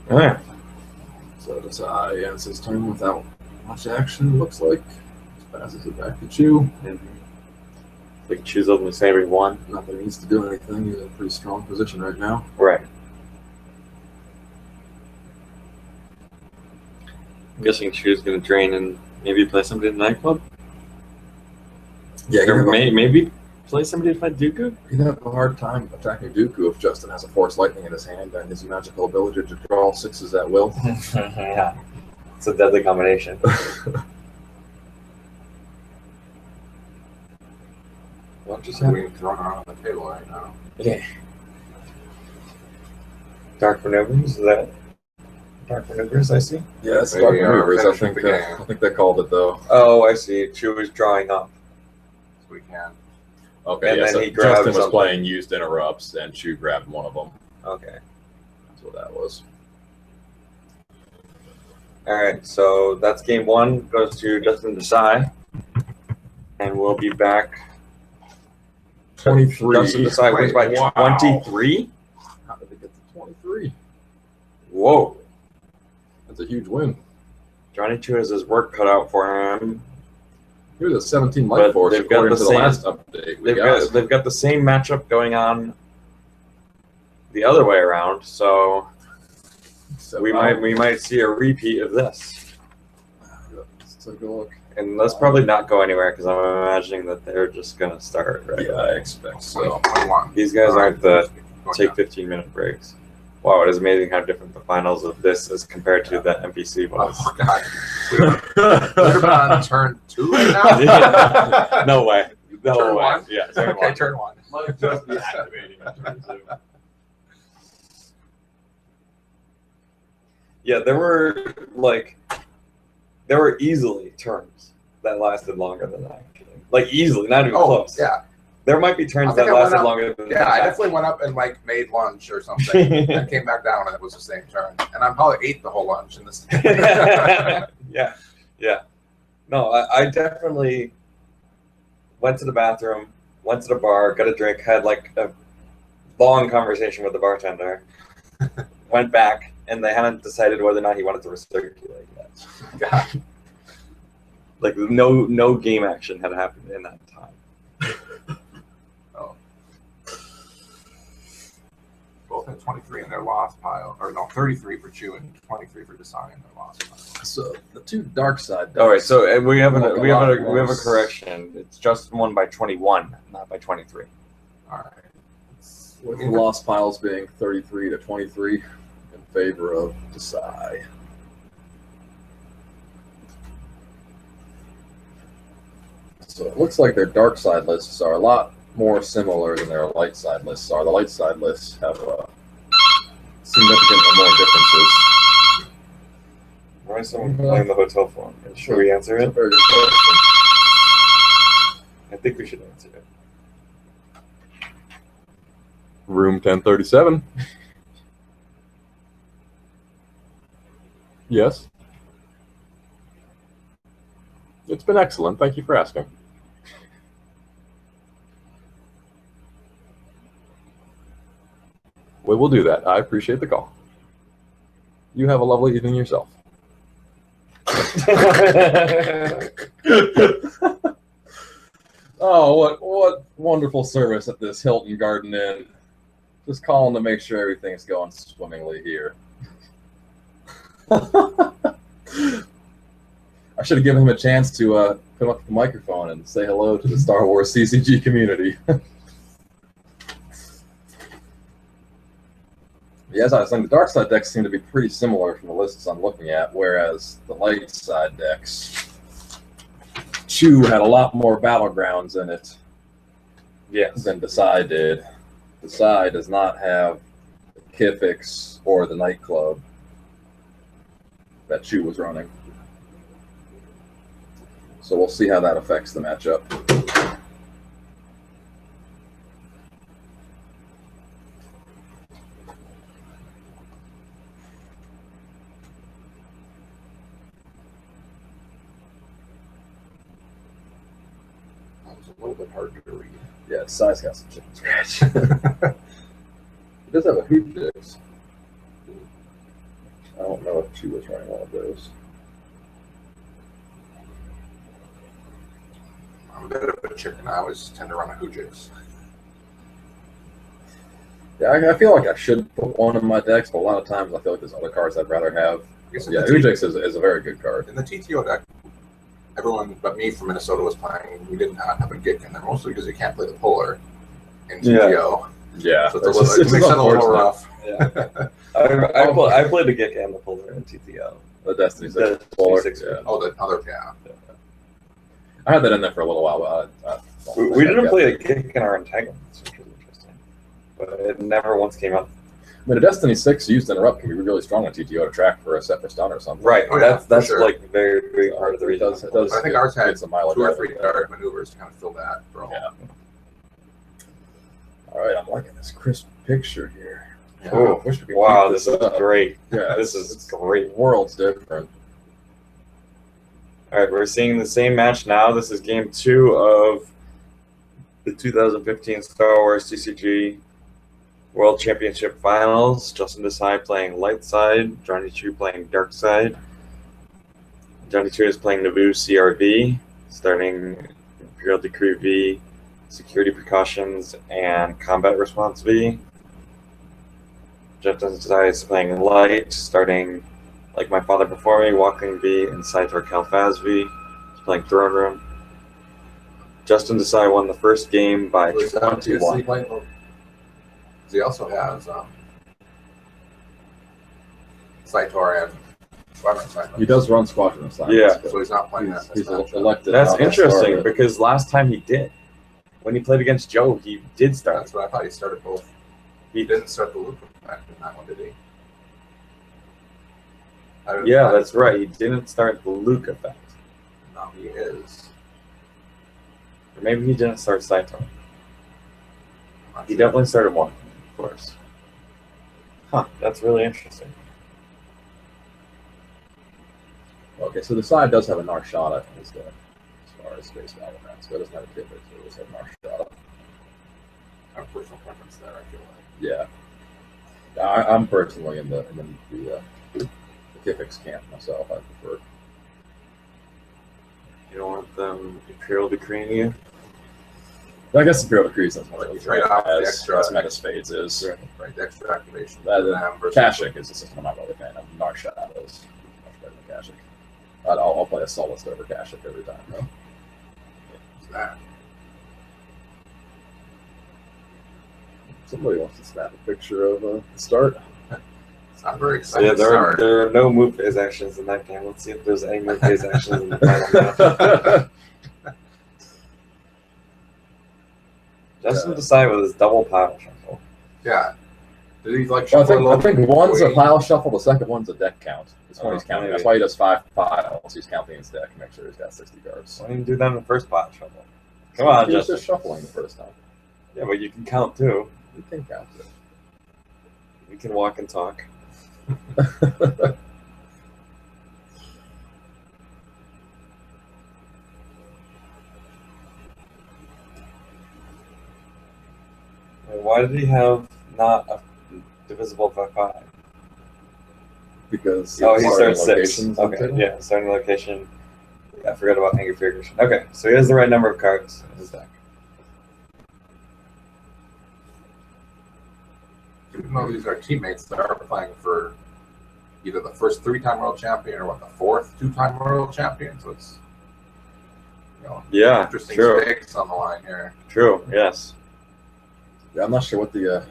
Oh, yeah. So Desai ends his turn without much action, looks like. Just passes it back to Chu. We can choose open to every one. Not that he needs to do anything. He's in a pretty strong position right now. Right. I'm guessing Chu's going to drain and maybe play somebody in the nightclub? Yeah, Or maybe play somebody to fight Dooku? he'd have a hard time attacking Dooku if Justin has a Force Lightning in his hand and his magical ability to draw 6s at will. Yeah. It's a deadly combination. What just being thrown around on the table right now? Yeah. Dark Maneuvers, is that Dark Maneuvers I see? Yeah, it's Maybe, Dark Maneuvers. I finishing think, the game. I think they called it, though. Oh, I see. Chu is drawing up. So we can. Okay, And yeah, then so he grabbed Justin was something. playing used interrupts, and Chu grabbed one of them. Okay. That's what that was. Alright, so that's game 1. Goes to Justin Desai. And we'll be back. 23. Justin Desai wins by Wow. 23? How did they get to 23? Whoa. That's a huge win. Jonny Chu has his work cut out for him. Here's a 17 But life force they've got according the to the same- last update. They've got the same matchup going on the other way around, so we might see a repeat of this. Let's take a look. And let's probably not go anywhere because I'm imagining that they're just gonna start right Yeah, away. I expect so. 21. These guys aren't the Going take down. 15-minute breaks. Wow, it is amazing how different the finals of this is compared to the NPC was. Oh God, we're on turn 2 right now. Yeah. No way. No Turn way. 1. Yeah, turn Okay, 1. turn 1. Might just be activating in turn 2. Yeah, there were easily turns that lasted longer than that. Like easily, not even close. Yeah. There might be turns that I went lasted up- longer than Yeah, that. I definitely went up and like made lunch or something, and came back down, and it was the same turn. And I probably ate the whole lunch in this. Yeah. No, I definitely went to the bathroom, went to the bar, got a drink, had like a long conversation with the bartender, went back, and they hadn't decided whether or not he wanted to recirculate yet. God. Like no game action had happened in that time. Oh. Both had 23 in their loss pile, or no, 33 for Chu and 23 for Desai in their loss pile. So the two dark side. All right, so we have Well, we have a lot we have a worse. correction. It's just won by 21, not by 23. All right. With the loss piles being 33 to 23 in favor of Desai. So it looks like their dark side lists are a lot more similar than their light side lists are. The light side lists have significantly more differences. Why is someone playing the hotel phone? Should we answer It's a it? very good question. I think we should answer it. Room 1037. Yes. It's been excellent. Thank you for asking. We will do that. I appreciate the call. You have a lovely evening yourself. Oh, what wonderful service at this Hilton Garden Inn. Just calling to make sure everything's going swimmingly here. I should have given him a chance to come up to the microphone and say hello to the Star Wars CCG community. Yeah, as I was saying, the dark side decks seem to be pretty similar from the lists I'm looking at, whereas the light side decks, Chu had a lot more battlegrounds in it Yes. than Desai did. Desai does not have the Kifix or the nightclub that Chu was running. So we'll see how that affects the matchup. That was a little bit hard to read. Yeah, Desai's got some chicken scratch. He does have a Hoojix. I don't know if Chu was running one of those. I'm a bit of a chicken. I always tend to run a Hoojix. Yeah, I feel like I should put one in my decks, but a lot of times I feel like there's other cards I'd rather have. I guess in Yeah, the Hoojix is a very good card. In the TTO deck, everyone but me from Minnesota was playing. We did not have a Gik in there, mostly because you can't play the Polar in TTO. Yeah, So it makes it a little rough. Yeah. I played the Gik and the Polar in TTO. The Destiny The 6 Polar. 6. Yeah. Oh, the other, yeah. I had that in there for a little while, but I don't think We I didn't got play it. a Gik in our entanglements, which was interesting. But it never once came up. I mean, a Destiny 6 used interrupt can be really strong on TTO to track for a set for stun or something. Right. Oh, yeah, that's for sure. like a very big part of the It reason. does, it does, I think ours had it's a mile 2 or ahead. 3 dart maneuvers to kind of fill that role. Yeah. All right, I'm liking this crisp picture here. Yeah. Oh, Wish we could wow, keep this is up. great. Yeah, This is great. The world's different. All right, we're seeing the same match now. This is game 2 of the 2015 Star Wars CCG World Championship Finals. Justin Desai playing light side, Jonny Chu playing dark side. Jonny Chu is playing Naboo CRv, starting Imperial Decree V, Security Precautions, and Combat Response V. Justin Desai is playing light, starting Like My Father Before Me, Walking V, and Saitor Calfaz V. He's playing Throne Room. Justin Desai won the first game by Is he 21. playing? He also has Saitor and Squadron Saitor. He does run Squadron Saitor. Yeah. So he's not playing that. He's matchup. elected. That's out at the interesting start. because last time he did. When he played against Joe, he did start. That's what I thought. He started both. He didn't start the loop effect in that one, did he? Yeah, that's right. He didn't start the Luke effect. No, he is. Or maybe he didn't start Saito. Not He sure. definitely started one, of course. Huh, that's really interesting. Okay, so the side does have a Narshada as far as space battle mats, but it doesn't have a kit, so it does have Narshada. I have personal preference there, I feel like. Yeah. I'm personally in the Kifix camp myself. I prefer. You don't want them Imperial decreeing you? I guess Imperial Decrees is what Like, you trade off the as extra- Mega Spades is. Right, the extra activation. Rather for them than versus- Kashyyyk is a system I'm not really a fan of. Narshada is much better than Kashyyyk. I'll play a Solace over Kashyyyk every time, though. What's that? Somebody wants to snap a picture of the start. It's not very So yeah, exciting start. there are no move phase actions in that game. Let's see if there's any move phase actions in the final match. Justin Desai with his double pile shuffle. Yeah. Did he like Well, I shuffle think one's a Wait. pile shuffle, the second one's a deck count. That's when Oh, he's counting. maybe. That's why he does 5 piles. He's counting his deck and make sure he's got 60 cards. Why didn't you do that in the first pile shuffle? Come on, He was Justin. just shuffling the first time. Yeah, but you can count too. You can count it. We can walk and talk. Why did he have not a divisible by 5? Because Oh, he starting starts 6. locations Okay, and yeah, starting location. Yeah, I forgot about Angry Figuration. Okay, so he has the right number of cards in his deck. Even though these are teammates that are playing for either the first 3-time world champion or the 4th 2-time world champion, so it's Yeah, interesting true. stakes on the line here. True, yes. Yeah, I'm not sure what the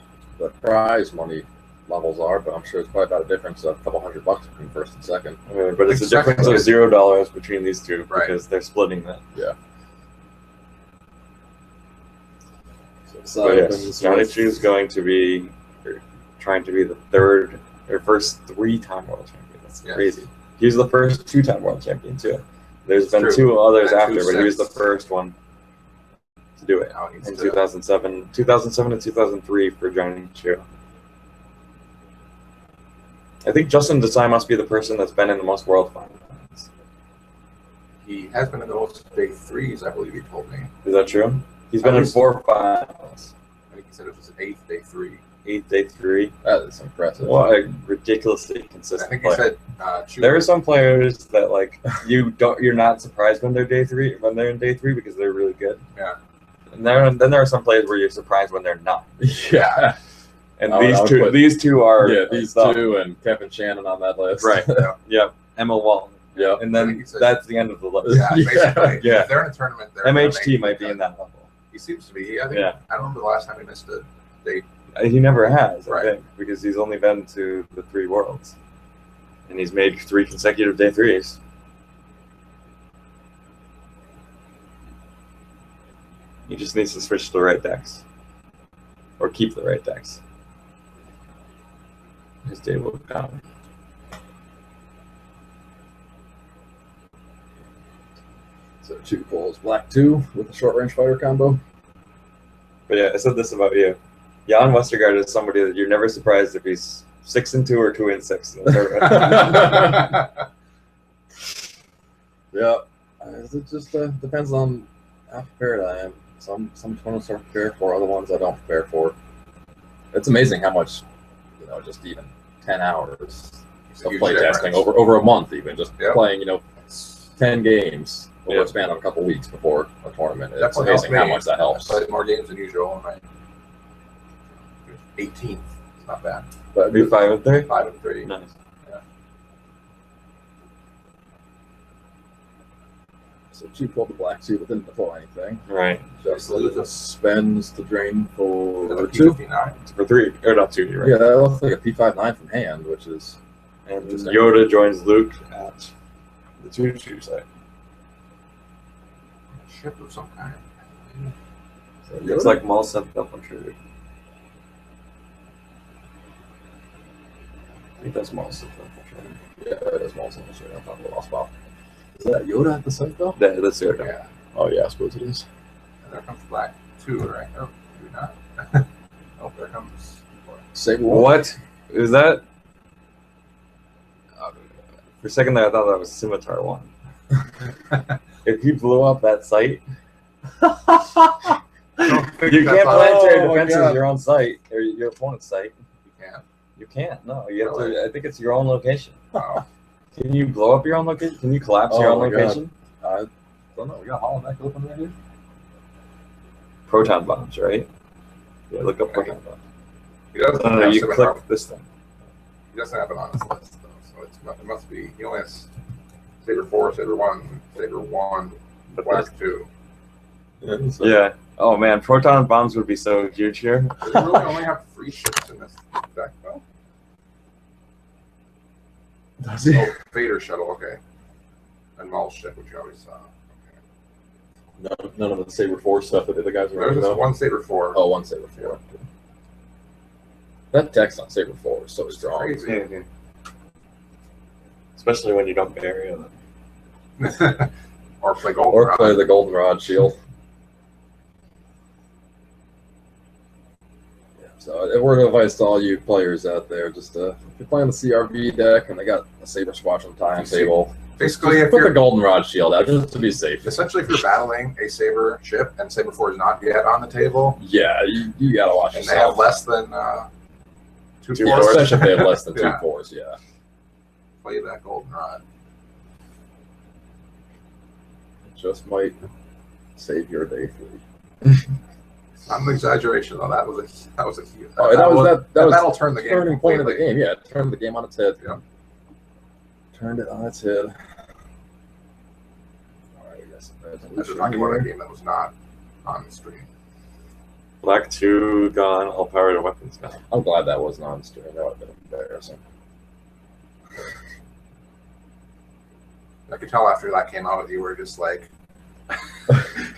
prize money levels are, but I'm sure it's probably about a difference of a couple $100 between first and second. But it's a difference of $0 between these two Right. because they're splitting that. So But yes, Jonny Chu is going to be trying to be the first 3-time world champion. That's Yes. crazy. He was the first 2-time world champion too. There's been True. 2 others And after, 2 but he was the since. first one to do it Now he needs in to- 2007 and 2003 for Jonny Chu. I think Justin Desai must be the person that's been in the most world finals. He has been in the most big 3s, I believe he told me. Is that true? He's been At in least- 4 finals. I think he said it was an 8th day 3. 8 day 3. that is impressive. What a ridiculously I consistent think he player. said Chu. There are some players that like you're not surprised when they're in day 3 because they're really good. Yeah. And then there are some players where you're surprised when they're not. Yeah. And I would put- these two are Yeah, these stuff. 2 and Kevin Shannon on that list. Right. Yeah. Yep. Emma Walton. Yep. And I think then he said- that's the end of the list. Yeah, basically. Yeah. If they're in a tournament, they're MHT might be in that level. He seems to be. I think. Yeah. I don't remember the last time he missed a date. He never has, I Right. think, because he's only been to the 3 worlds. And he's made 3 consecutive day 3s. He just needs to switch to the right decks. Or keep the right decks. His day will come. So Chu pulls black 2 with the short range fighter combo. But yeah, I said this about you. Jan Westergaard is somebody that you're never surprised if he's 6-2 or 2-6 in the tournament. Yeah. It just depends on how prepared I am. Some tournaments I'm prepared for, other ones I don't prepare for. It's amazing how much, just even 10 hours It's a of huge play difference. testing over a month, even just Yep. playing, 10 games over Yep. a span of a couple weeks before a tournament. It's Definitely helps amazing how me. much that helps. I played more games than usual, and 18th. It's not bad. But Are you 5-3? 5-3. Nice. so Chu pulled the black 2 but didn't deploy anything. Right. Just spends to drain for The 2. P59. For 3. Or not 2, you're right. Yeah, that looks like a P59 from hand, which is And Yoda joins Luke at the Choo site. Ship of some kind. So Looks like Maul sent up on Trigger. I think that's Maul sent up on Trigger. Yeah, that is Maul sent up. I thought we lost Bob. Is that Yoda at the Sentinel? Yeah, that's Yoda. Yeah. Oh yeah, I suppose it is. And there comes Black 2, right? Oh, maybe not. Oh, there comes. Saber. What? Is that? For a second there, I thought that was Scimitar 1. If you blew up that site, you can't planetary defenses your own site or your opponent's site. You can't. You can't. No, you have Really? to. I think it's your own location. Oh. Can you blow up your own location? Can you collapse your own my God. location? I don't know. We got holodeck open right here. Proton bombs, right? Yeah, look up proton bombs. He doesn't No, have you Scimitar. click this thing. He doesn't have it on his list, though. So it must be. He only has Saber 4, Saber 1, Saber 1, But Black 2. Yeah. So yeah. Oh man, proton bombs would be so huge here. Do they really only have 3 ships in this deck, though? Does he? Oh, Vader shuttle, okay. And Maul's ship, which you already saw. Okay. None of the Saber 4 stuff that the other guys are There's running just though. one Saber 4. Oh, one Saber 4. That text on Saber 4 is so strong. Crazy. Yeah. Especially when you don't bury them. Or play Golden Or play Rod. the Goldenrod shield. Yeah, so a word of advice to all you players out there: just if you're playing the CRv deck and they got a Saber Squadron timetable, Basically, if put the you're Goldenrod shield out just to be safe. essentially if you're battling a Saber ship and Saber 4 is not yet on the table, Yeah, you gotta watch and they have yourself. less than 2 Two fours, fours. Especially if they have less than Yeah. 2 4s. Yeah. play that Goldenrod. It just might save your day free. Not an exaggeration though. That was a huge. Oh, that was that'll turn the game. turning point of the completely. game. Yeah, it turned the game on its head. Yeah. Turned it on its head. All right, I guess I just resolution talking about a here. game that was not on the stream. Black 2 gone, all power to weapons gone. I'm glad that wasn't on stream. That would have been embarrassing. I could tell after that came out, you were just like,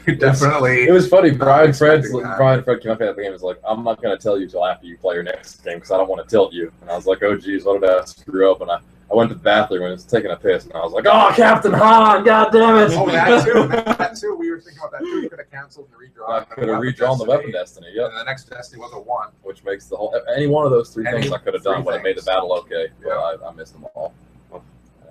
you definitely. It was funny. Brian Fred expecting that. came up at the game. Was like, I'm not going to tell you till after you play your next game because I don't want to tilt you. And I was like, oh geez, what did I screw up? And I went to the bathroom and was taking a piss, and I was like, oh, Captain Han, God damn it! Oh, that too. That too. We were thinking about that too. You could have canceled the redraw. I could have redrawn the weapon destiny. Yep. And the next destiny was a 1. Which makes the whole any one of those three Any things I could have done three would have made the things. battle okay. But Yeah. I missed them all, and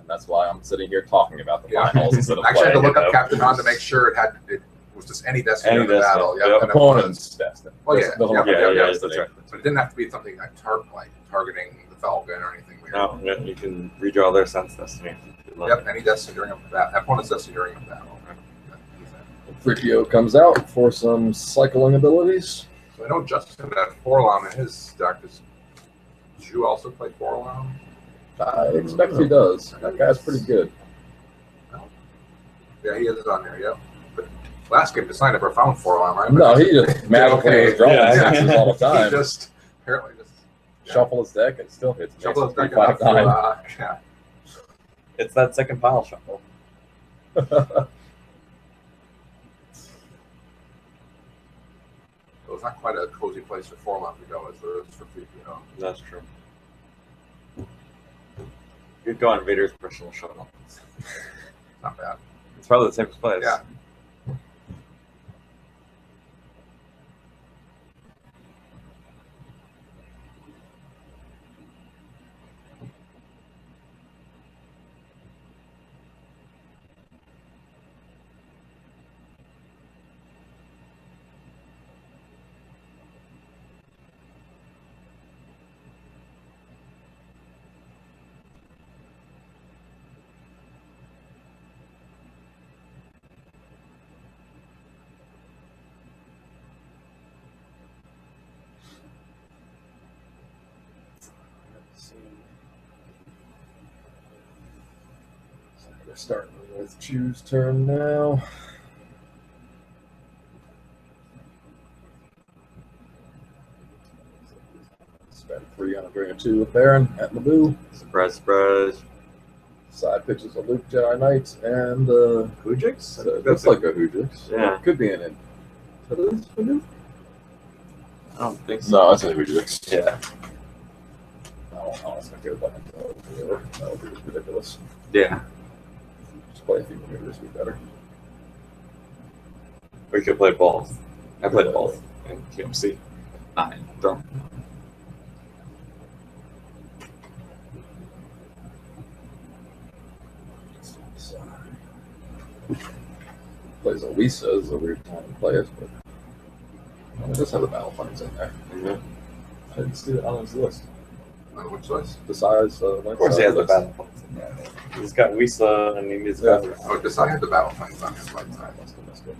that's why I'm sitting here talking about the Yeah. finals instead of I actually had to playing look it. up Captain Han to make sure it was just any destiny Any in the destiny, battle. yep. And Opponent's destiny. Well, yeah, The whole yeah, opponent's yeah, destiny. that's right. But it didn't have to be something like targeting the Falcon or anything weird. No, yeah, you can redraw their sense destiny. Yep, any destiny during a battle. Opponent's destiny during a battle. Frikio comes out for some cycling abilities. So I know Justin had Forlom in his deck. Does Chu also play Forlom? I expect he does. That guy's pretty good. Yeah, he is on there, yep. But last game, the sign up found Forlom, right? No, he just magically was drawing Yeah. sixes all the He time. just apparently just Shuffle his deck and still hits. shuffle his deck Makes enough it 3-5-9. yeah. It's that second pile shuffle. So it's not quite a cozy place for Forlom to go as there is for PPO. That's true. You'd go on Vader's personal shuttle. Not bad. It's probably the safest place. Yeah. We're starting with Chu's turn now. Spend 3 3 on a drain of 2 with Baron at Naboo. Surprise, surprise. Side pitches a Luke Jedi Knight and Hujix? looks like a Hujix. Yeah. Could be an in. Is that a Hujix? I don't think so. No, it's a Hujix. Yeah. I was gonna go back and that would be ridiculous. Yeah. Just play a few maneuvers would be better. We could play both. I played both in TMC. 9. Done. Plays a Lisa is a weird time to play it, but it does have the battle plans in there. Mm-hmm. I didn't see it on his list. Which list? The size, Of course, he has the battle plans in there. He's got Wisa and he needs battle. Oh, Desai had the battle plans on his right side. Must have missed it.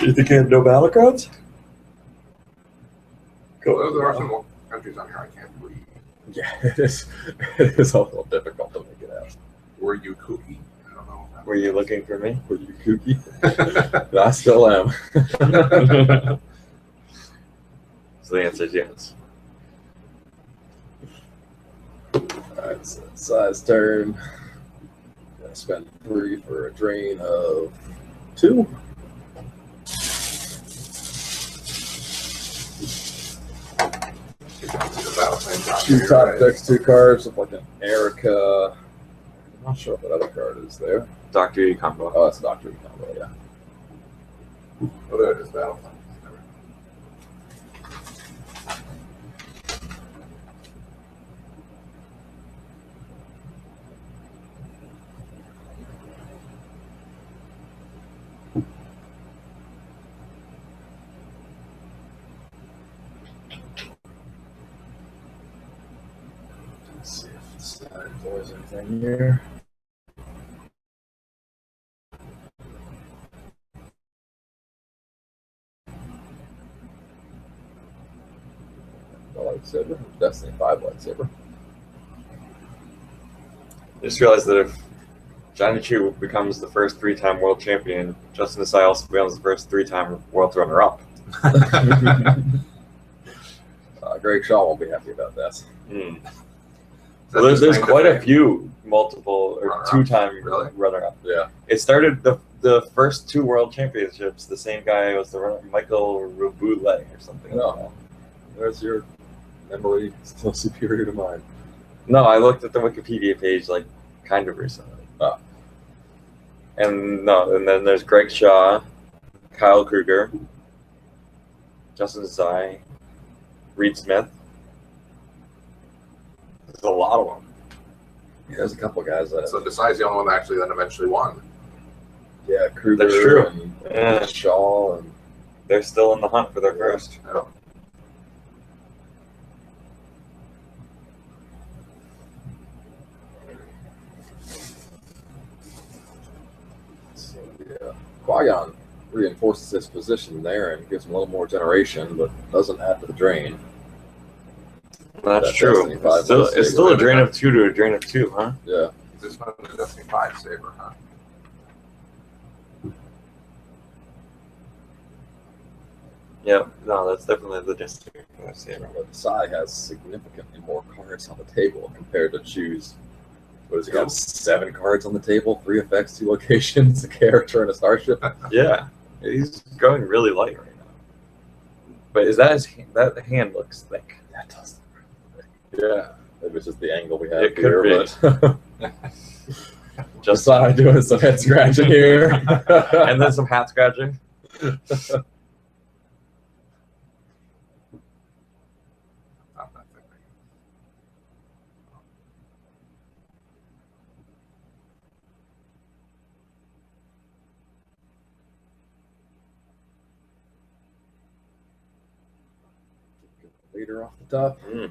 You think he had no battle crowds? Well, there are some more countries on here I can't read. Yeah, it is. It is a little difficult to make it out. Were you kooky? I don't know. Were you looking for me? Were you kooky? I still am. So the answer is yes. Alright, so size turn. Gonna spend 3 for a drain of 2. The battle plans on 2 here, top right? decks, 2 cards with like an Erica. I'm not sure what that other card is there. Dr. E combo. Oh, that's Doctor combo, yeah. Oh, there it is, battle plans. Let's see if this there's anything here. The lightsaber, Destiny 5 lightsaber. Just realized that if Jonny Chu becomes the first 3-time world champion, Justin Desai also becomes the first 3-time world runner-up. Greg Shaw won't be happy about that. Mm. So Well, there's claim to quite a fame? few multiple or Runner-up. 2-time Really? runner-up. Yeah. It started the first 2 world championships. The same guy was the runner, Michael Raboulet or something. No. There's your memory still superior to mine. No, I looked at the Wikipedia page like kind of recently. Oh. And then there's Greg Shaw, Kyle Kruger, Justin Desai, Reed Smith. There's a lot of them. Yeah, there's a couple guys that. So Desai's the only one that actually then eventually won. Yeah, Kruger That's true. and Yeah. Shaw and They're still in the hunt for their first. Yeah. so, yeah. Qui-Gon reinforces his position there and gives him a little more generation, but doesn't add to the drain. That's That true. Destiny 5 It's still a drain of 2 to a drain of 2, huh? Yeah. This one is a Destiny 5 saber, huh? Yep. No, that's definitely the Destiny saber. But Sai has significantly more cards on the table compared to Chu's. What does he got? 7 cards on the table, 3 effects, 2 locations, a character, and a starship. Yeah, he's going really light right now. But is that that hand looks thick? That does. Yeah. Maybe it's just the angle we have It could here, be. but Just Sai doing some head scratching here. and then some hat scratching. Not that thick. Leader off the top. Mm.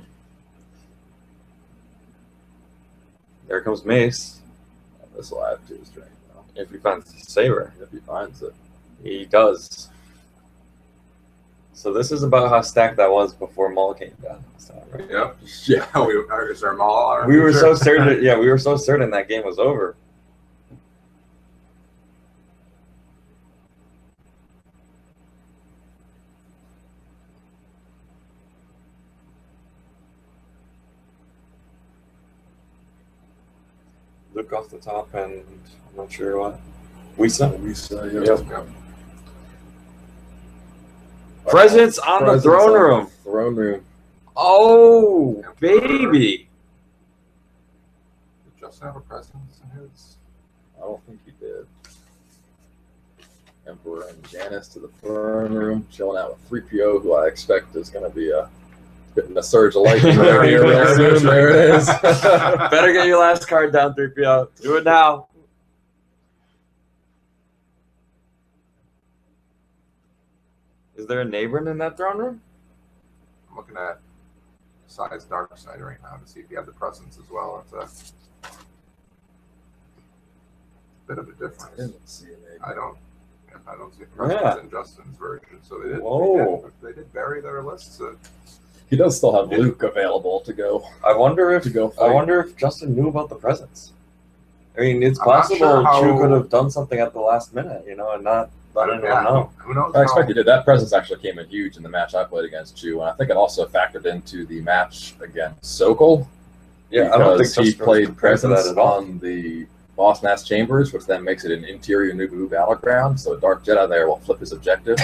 There comes Mace. This will add to his drain, though, If he finds the saber, if he finds it. he does. So this is about how stacked that was before Maul came down. So, right? Yep. Yeah. Is there a mall? We were so certain. Yeah, we were so certain that game was over. Luke off the top, and I'm not sure what. Wisa? Yep. Yep. Presents on the throne room. Throne room. Oh, baby. Did Justin have a presence in his? I don't think he did. Emperor and Janice to the throne room, chilling out with 3PO, who I expect is going to be getting a surge of light there real soon. There it is. Better get your last card down, 3PO. Do it now. Is there a neighbor in that throne room? I'm looking at Desai's dark side right now to see if he had the presence as well. It's a bit of a I difference. didn't see a neighbor. I don't see a presence in Justin's version. So they did. Whoa. They did bury their lists. He does still have Luke available to go. I wonder if fight. I wonder if Justin knew about the presents. I mean, it's I'm not possible sure how- Chu could have done something at the last minute, and not let anyone know. Who knows? I expect he did. That presence actually came in huge in the match I played against Chu, and I think it also factored into the match against Sokol. Yeah, I don't think because he Justin was played prepared for presence that at all. on the Boss Mass Chambers, which then makes it an interior Naboo battleground. So Dark Jedi there will flip his objective.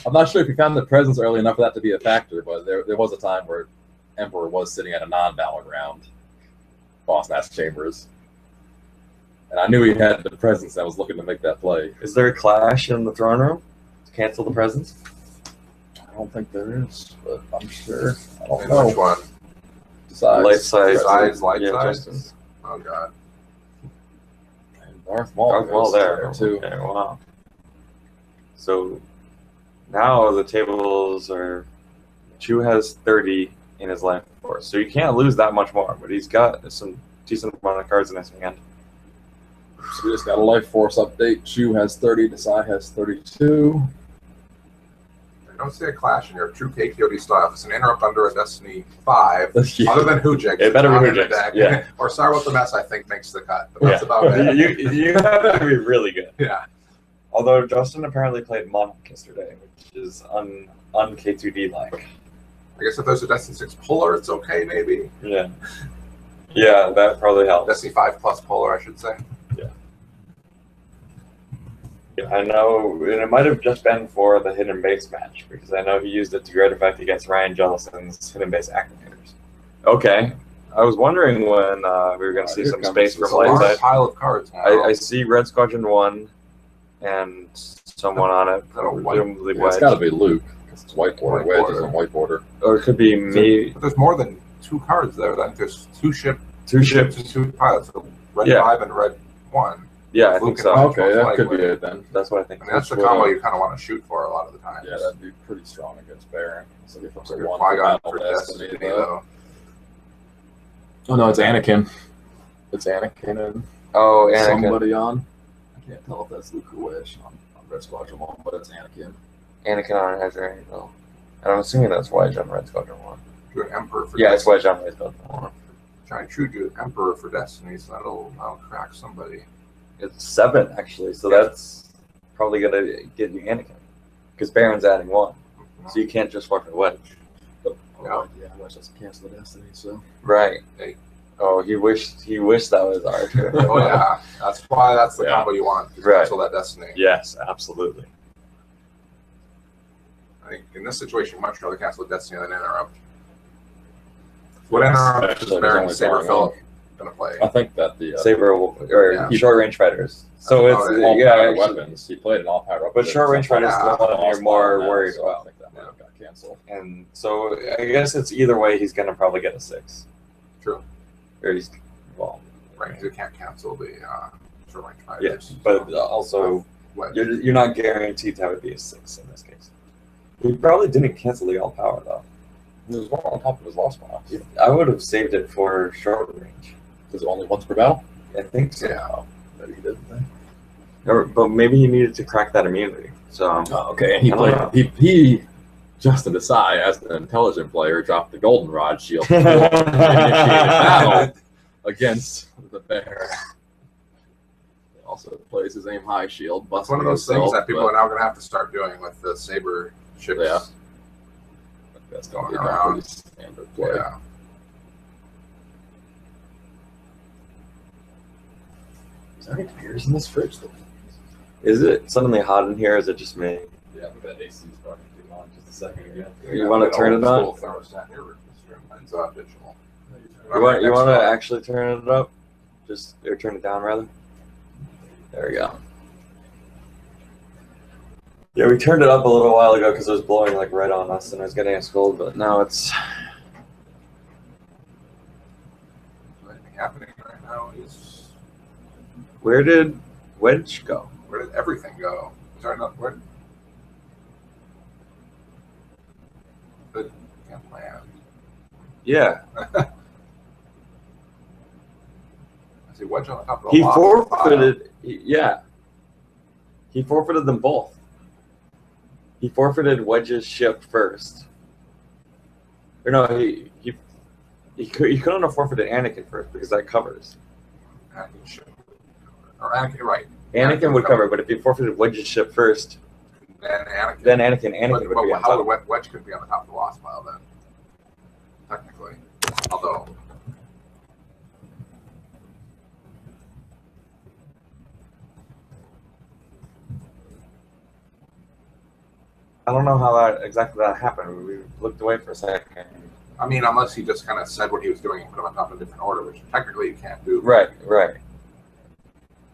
I'm not sure if he found the presence early enough for that to be a factor, but there was a time where Emperor was sitting at a non-battleground Boss Mass Chambers. And I knew he had the presence that was looking to make that play. Is there a clash in the throne room to cancel the presents? I don't think there is, but I'm sure. I don't And know. which one? Besides, Light side. Desai's light Yeah, side? Justin's. Oh god. And Darth Maul, Darth Maul goes there too. Okay, wow. So now the tables are. Chu has 30 in his life force, so you can't lose that much more. But he's got some decent amount of cards in his hand. So we just got a Life Force update. Chu has 30, Desai has 32. I don't see a clash in your true KKOD style. It's an interrupt under a Destiny 5. Yeah. Other than Hujix. It better be not in the Hujix, deck. yeah. Or Sorry About the Mess, I think, makes the cut. But that's about it. you have to be really good. Yeah. Although Justin apparently played Monarch yesterday, which is un-K2D like. I guess if there's a Destiny 6 Polar, it's okay, maybe. Yeah. Yeah, that probably helps. Destiny 5 plus Polar, I should say. I know, and it might have just been for the hidden base match, because I know he used it to great effect against Ryan Jellison's hidden base activators. Okay. I was wondering when we were going to see here some comes space for There's a large Blade. pile of cards now. I see Red Squadron 1 and someone on it, that a white- presumably Yeah, it's Wedge. got to be Luke. It's white border. White Wedge is border. on white border. Or it could be me. But there's more than 2 cards there. Then there's 2 ships. Two ships. And 2 pilots. So Red Yeah. 5 and Red 1. Yeah, I Luke think and so. Wedge. Okay, that most could be likely. it then. That's what I think. I mean, that's the Which would, combo you kind of want to shoot for a lot of the time. Yeah, that'd be pretty strong against Baron. So if it's a Like one Qui-Gon for for Battle Destiny, Destiny, though. though. Oh no, it's Anakin. It's Anakin and Oh, Anakin. somebody on. I can't tell if that's Luke or Wedge on Red Squadron 1, but it's Anakin. Anakin on Azure Angel. And I'm assuming that's Wedge on Red Squadron 1. Do an Emperor for Yeah, it's Destiny. Wedge on Red Squadron 1. Try and shoot you Emperor for Destiny, so that'll crack somebody. It's 7, actually, so Yeah. that's probably going to get you Anakin. Because Baron's adding 1. So you can't just fuck with Wedge. Yeah. Yeah, Wedge doesn't cancel the Destiny, so. Right. Hey. Oh, he wished that was Archer. Oh yeah, that's why that's the Yeah. combo you want. To Right. cancel that Destiny. Yes, absolutely. I think in this situation, you much rather cancel the Destiny than interrupt. What interrupt is Actually, there's Baron only Saber one. Philip gonna play? I think that the Saber or Yeah. short range fighters. So That's it's about it. all yeah, power actually- weapons. He played an all power weapon. But short range fighters is the one you're more worried so I about. think that might have got canceled. And so I guess it's either way. He's gonna probably get a 6. True. Or he's well, Right, 'cause you can't cancel the short range yeah. fighters. But also Wedge. you're not guaranteed to have it be a 6 in this case. He probably didn't cancel the all power though. There was one on top of his lost box. I would have saved it for short range. Is it only once per battle? I think so. Yeah. Maybe he didn't think. But maybe he needed to crack that immunity. So Oh, okay. And he I don't know. played. He Justin Desai, as an intelligent player, dropped the goldenrod shield before he initiated battle against the bear. He also plays his aim high shield. It's one of those things that people are now going to have to start doing with the Saber ships. Yeah. That's going to be a Going around. pretty standard play. Yeah. Is there any beers in this fridge? Is it suddenly hot in here? Or is it just me? Yeah, but that AC is probably too on just a second again. You want to turn it on? Thermostat here, mine's digital. You want to actually turn it up? Or turn it down rather. There we go. Yeah, we turned it up a little while ago because it was blowing like right on us and I was getting us cold, but now it's. Anything happening right now is. Where did Wedge go? Where did everything go? Sorry, not where. But can't plan. Yeah. I see Wedge on the top of the He loft forfeited. Yeah. He forfeited them both. He forfeited Wedge's ship first. Or no, he couldn't have forfeited Anakin first because that covers. Anakin should. Or Anakin, right. Anakin would cover, but if he forfeited Wedge's ship first, Then Anakin. then Anakin would be on how top. would Wedge could be on the top of the lost pile then? Technically. Although. I don't know how that happened. We looked away for a second. I mean, unless he just kind of said what he was doing and put him on top of a different order, which technically you can't do. Right.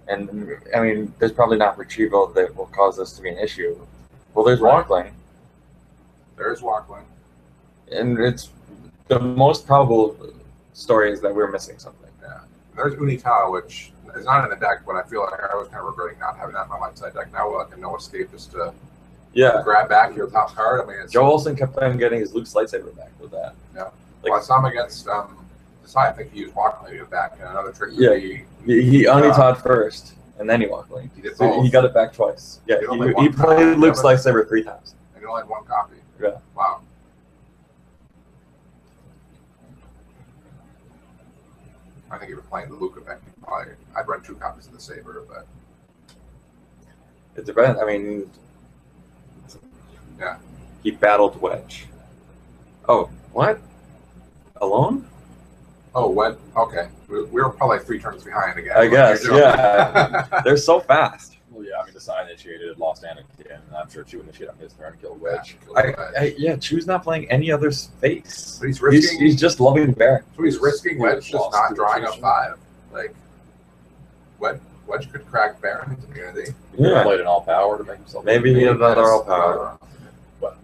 And I mean, there's probably not retrieval that will cause this to be an issue. Well, there's Right. Walkling. There's Walkling. And it's the most probable story is that we're missing something. Yeah. There's Unitao, which is not in the deck, but I feel like I was kind of regretting not having that in my light side deck. Now, like a no escape just to grab back your top card. I mean, it's, Joe Olsen kept on getting his Luke's lightsaber back with that. Yeah. Well, I saw him against Desai. I think he used Walkling to get back. And another trick would be. He Unita'd first, and then he Walkling. He did So both. he got it back twice. Yeah, He only he one played copy, Luke's yeah, lightsaber 3 times. And he only had one copy. Yeah. Wow. I think if you're playing the Luke effect, I'd run 2 copies of the Saber, but It depends. I mean, yeah. he battled Wedge. Oh, what? Alone? Oh, what? Okay. We were probably 3 turns behind again. I guess, You're joking. yeah. They're so fast. Well, yeah, I mean, Desai initiated, lost Anakin, and I'm sure Chu initiated on his turn and killed Wedge. Yeah, Chu's not playing any other space. But he's risking. He's just loving Baron. So he's risking Wedge just Lost not to drawing up attrition. 5. Like, Wedge could crack Baron into immunity. He Yeah. played an all power to make himself. Maybe he had another all power. But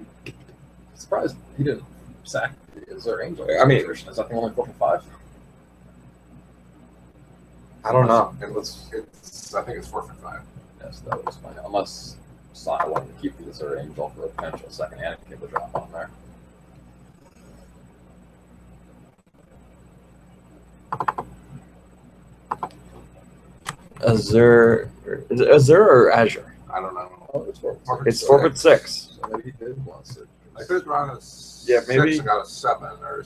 surprised he didn't sack his Angel. I mean- is that the only 4 for 5? I don't know. I think it's 4 for 5. Yes, that was my. Unless Sai wanted to keep the Azure Angel for a potential second Anakin to drop on there. Azure or Azure? I don't know. Oh, it's 4 It's 4 for 6. So maybe he did once it. I could have drawn a Yeah, 6 maybe- and got a 7 or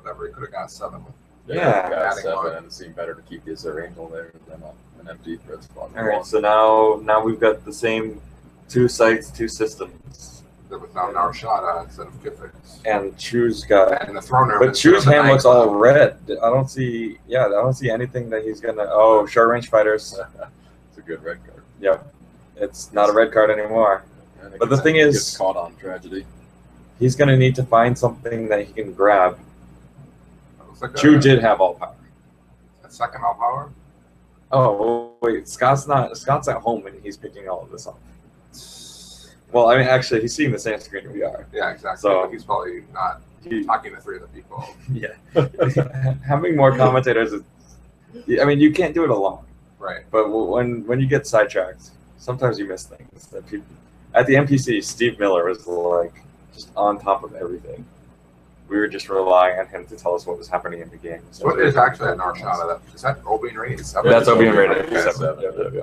whatever. He could have got a 7 with. Yeah. got Adding 7, one. and it seemed better to keep the Azure Angel there than an empty red spot. All right, so now we've got the same 2 sites, 2 systems, With now Narshada instead of Kifix. and Chu's got. And the throne room. But instead Chu's of the hand Night looks all Club. red. I don't see anything that he's gonna. Oh, short range fighters. It's a good red card. Yep, it's not a red card anymore. And it But the gets- thing it is- gets caught on tragedy. He's gonna need to find something that he can grab. Looks like Chu did have all power. a second all power. Oh wait, Scott's at home and he's picking all of this up. Well, I mean, actually, he's seeing the same screen we are. Yeah, exactly. So- But he's probably not talking to 3 other people. Yeah, having more commentators. I mean, you can't do it alone. Right. But when you get sidetracked, sometimes you miss things that people. At the NPC, Steve Miller was like just on top of everything. We were just relying on him to tell us what was happening in the game. So what is actually a Narshada? Is that Obi and Rainy? That's Obi-Wan Raiden. Okay, Seven. so- Yeah.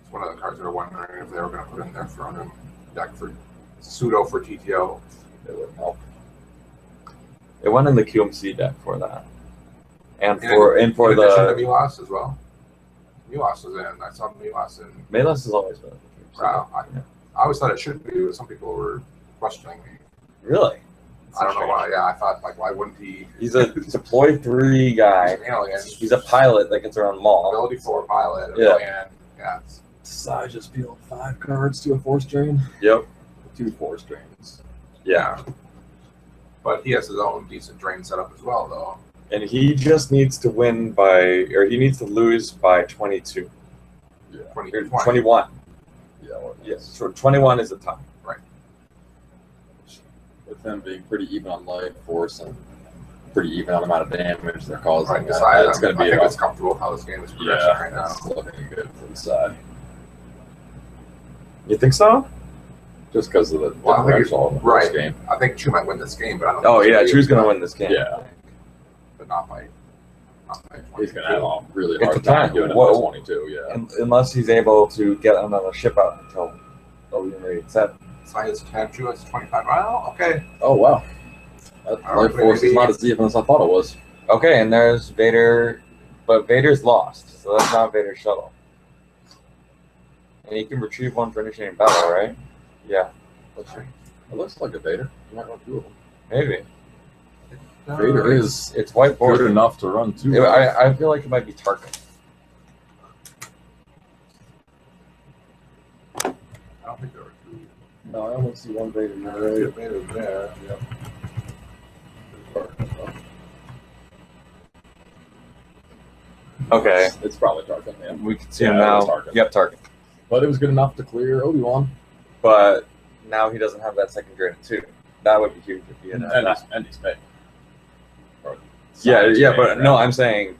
It's one of the cards that are wondering if they were going to put in their throne room deck for pseudo for TTO. It would help. It went in the QMC deck for that, and In for addition to the Milas as well. Milas was in. I saw Milas in. Melas has always been. in the QMC Wow. deck. I always thought it should be, but some people were questioning me. Really? I don't know why. Yeah, I thought like, why wouldn't he? He's a deploy 3 guy. Alien. He's a pilot that gets around Maul. Ability 4 pilot. Yeah. Alien. Yeah. Desai just peeled 5 cards to a force drain. Yep. 2 force drains. Yeah. But he has his own decent drain setup as well, though. And he just needs to win by, or he needs to lose by 22. Yeah. 21. Yeah. Well, Yes. So 21 is the time. Right. With them being pretty even on life force and pretty even on the amount of damage they're causing, Right, Desai, it's going to be. I think it's comfortable how this game is progressing right now. It's looking good for the side. You think so? Just because of the Well, I think differential in the right. first game. I think Chu might win this game, but I don't. Oh think yeah, he'll Chu's be gonna able win this game. Yeah. but not by 22. He's going to have a really It's hard a time time. doing it Well, by 22, yeah. Unless he's able to get another ship out until WM87. Desai is 10, Chu is 25. Well, okay. Oh, wow. That All right, life force is maybe- not as even as I thought it was. Okay, and there's Vader, but Vader's lost, so that's not Vader's shuttle. And he can retrieve one for initiating battle, right? Yeah, It looks like a Vader. You might run 2 of them. maybe. Vader is It's whiteboard. good enough to run 2. I feel like it might be Tarkin. I don't think there were 2. No, I only see 1 Vader. Two Vaders there. Yep. Okay, It's probably Tarkin, yeah. we can see Yeah, him it now. was Tarkin. Yep, Tarkin. But it was good enough to clear Obi-Wan. But now he doesn't have that second drain too. That would be huge if he had that. And he's paid. Yeah, but no, I'm saying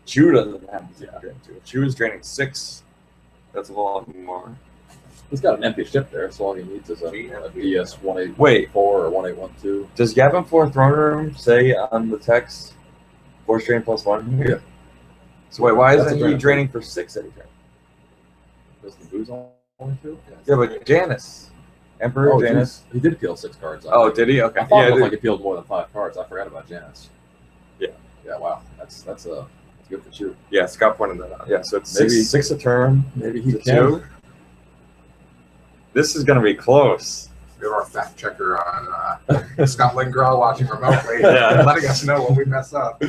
Chu doesn't have the second Yeah. drain too. If Chu is draining 6, that's a lot more. He's got an empty ship there, so all he needs is a DS 1814 Wait. or 1812. Does Yavin 4 Throne Room say on the text force drain +1 here? Yeah. So wait, why That's isn't a he drain. draining for 6 every turn? Does the booze only 2? Yeah, but Janice. Emperor Oh, Janice. he did peel 6 cards. I Oh, think. did he? Okay. I thought Yeah, it looked dude. like he peeled more than 5 cards. I forgot about Janice. Yeah. Yeah, wow. That's good for you. Yeah, Scott pointed that out. Yeah, so it's Maybe- 6 a turn. Maybe he to can. 2. This is going to be close. We have our fact checker on Scott Lindgren watching remotely, Yeah. letting us know when we mess up.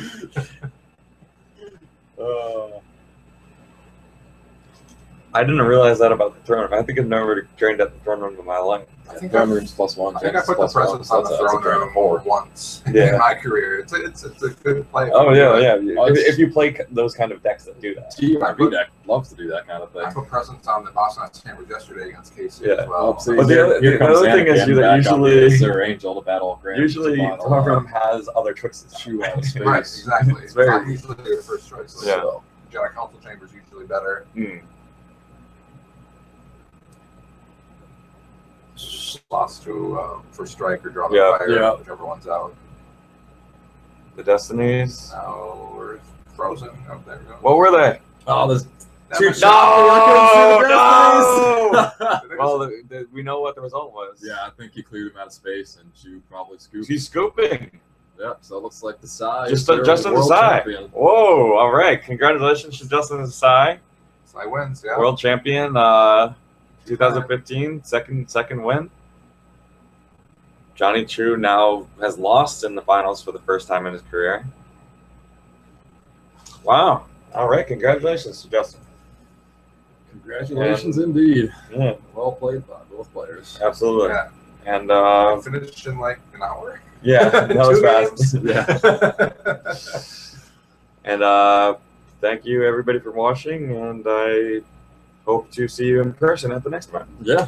I didn't realize that about the throne room. I think I've never drained at the throne room in my life. I think Throne room's +1. I think I Janice put the +1, presence so on the that's a throne drain room of 4. once Yeah. in my career. It's a good play. Oh, yeah, yeah. Oh, If you play those kind of decks that do that. TRM deck loves to do that kind of I thing. put presence on the Boston Nats Hammers yesterday against KC Yeah. as well. See, But here the comes other thing is Anakin that back usually- up the Sir Angel, the battle grand. Usually, Savant, throne room has other choices. Chu out of space. Right, exactly. It's It's very- not usually the first choice. Yeah. So, Jedi Council Chamber is usually better. Mm. Slots to for strike or draw the Yeah. fire, Yeah. whichever one's out. The Destinies. Now we're frozen. Oh, there we go. What were they? Oh, there's That two was- No! Well, we know what the result was. yeah, I think he cleared him out of space, and Chu probably scooped. He's scooping. Yeah, so it looks like Desai. Justin Desai. Whoa! All right, congratulations to Justin Desai, So I wins, yeah. world champion, 2015, second win. Jonny Chu now has lost in the finals for the first time in his career. Wow! All right, congratulations to Justin. Congratulations, indeed. Yeah, Well played by both players. absolutely. Yeah. And Finished in like an hour. yeah, that was 2 fast. games. Yeah. And thank you everybody for watching, and I hope to see you in person at the next one. Yeah,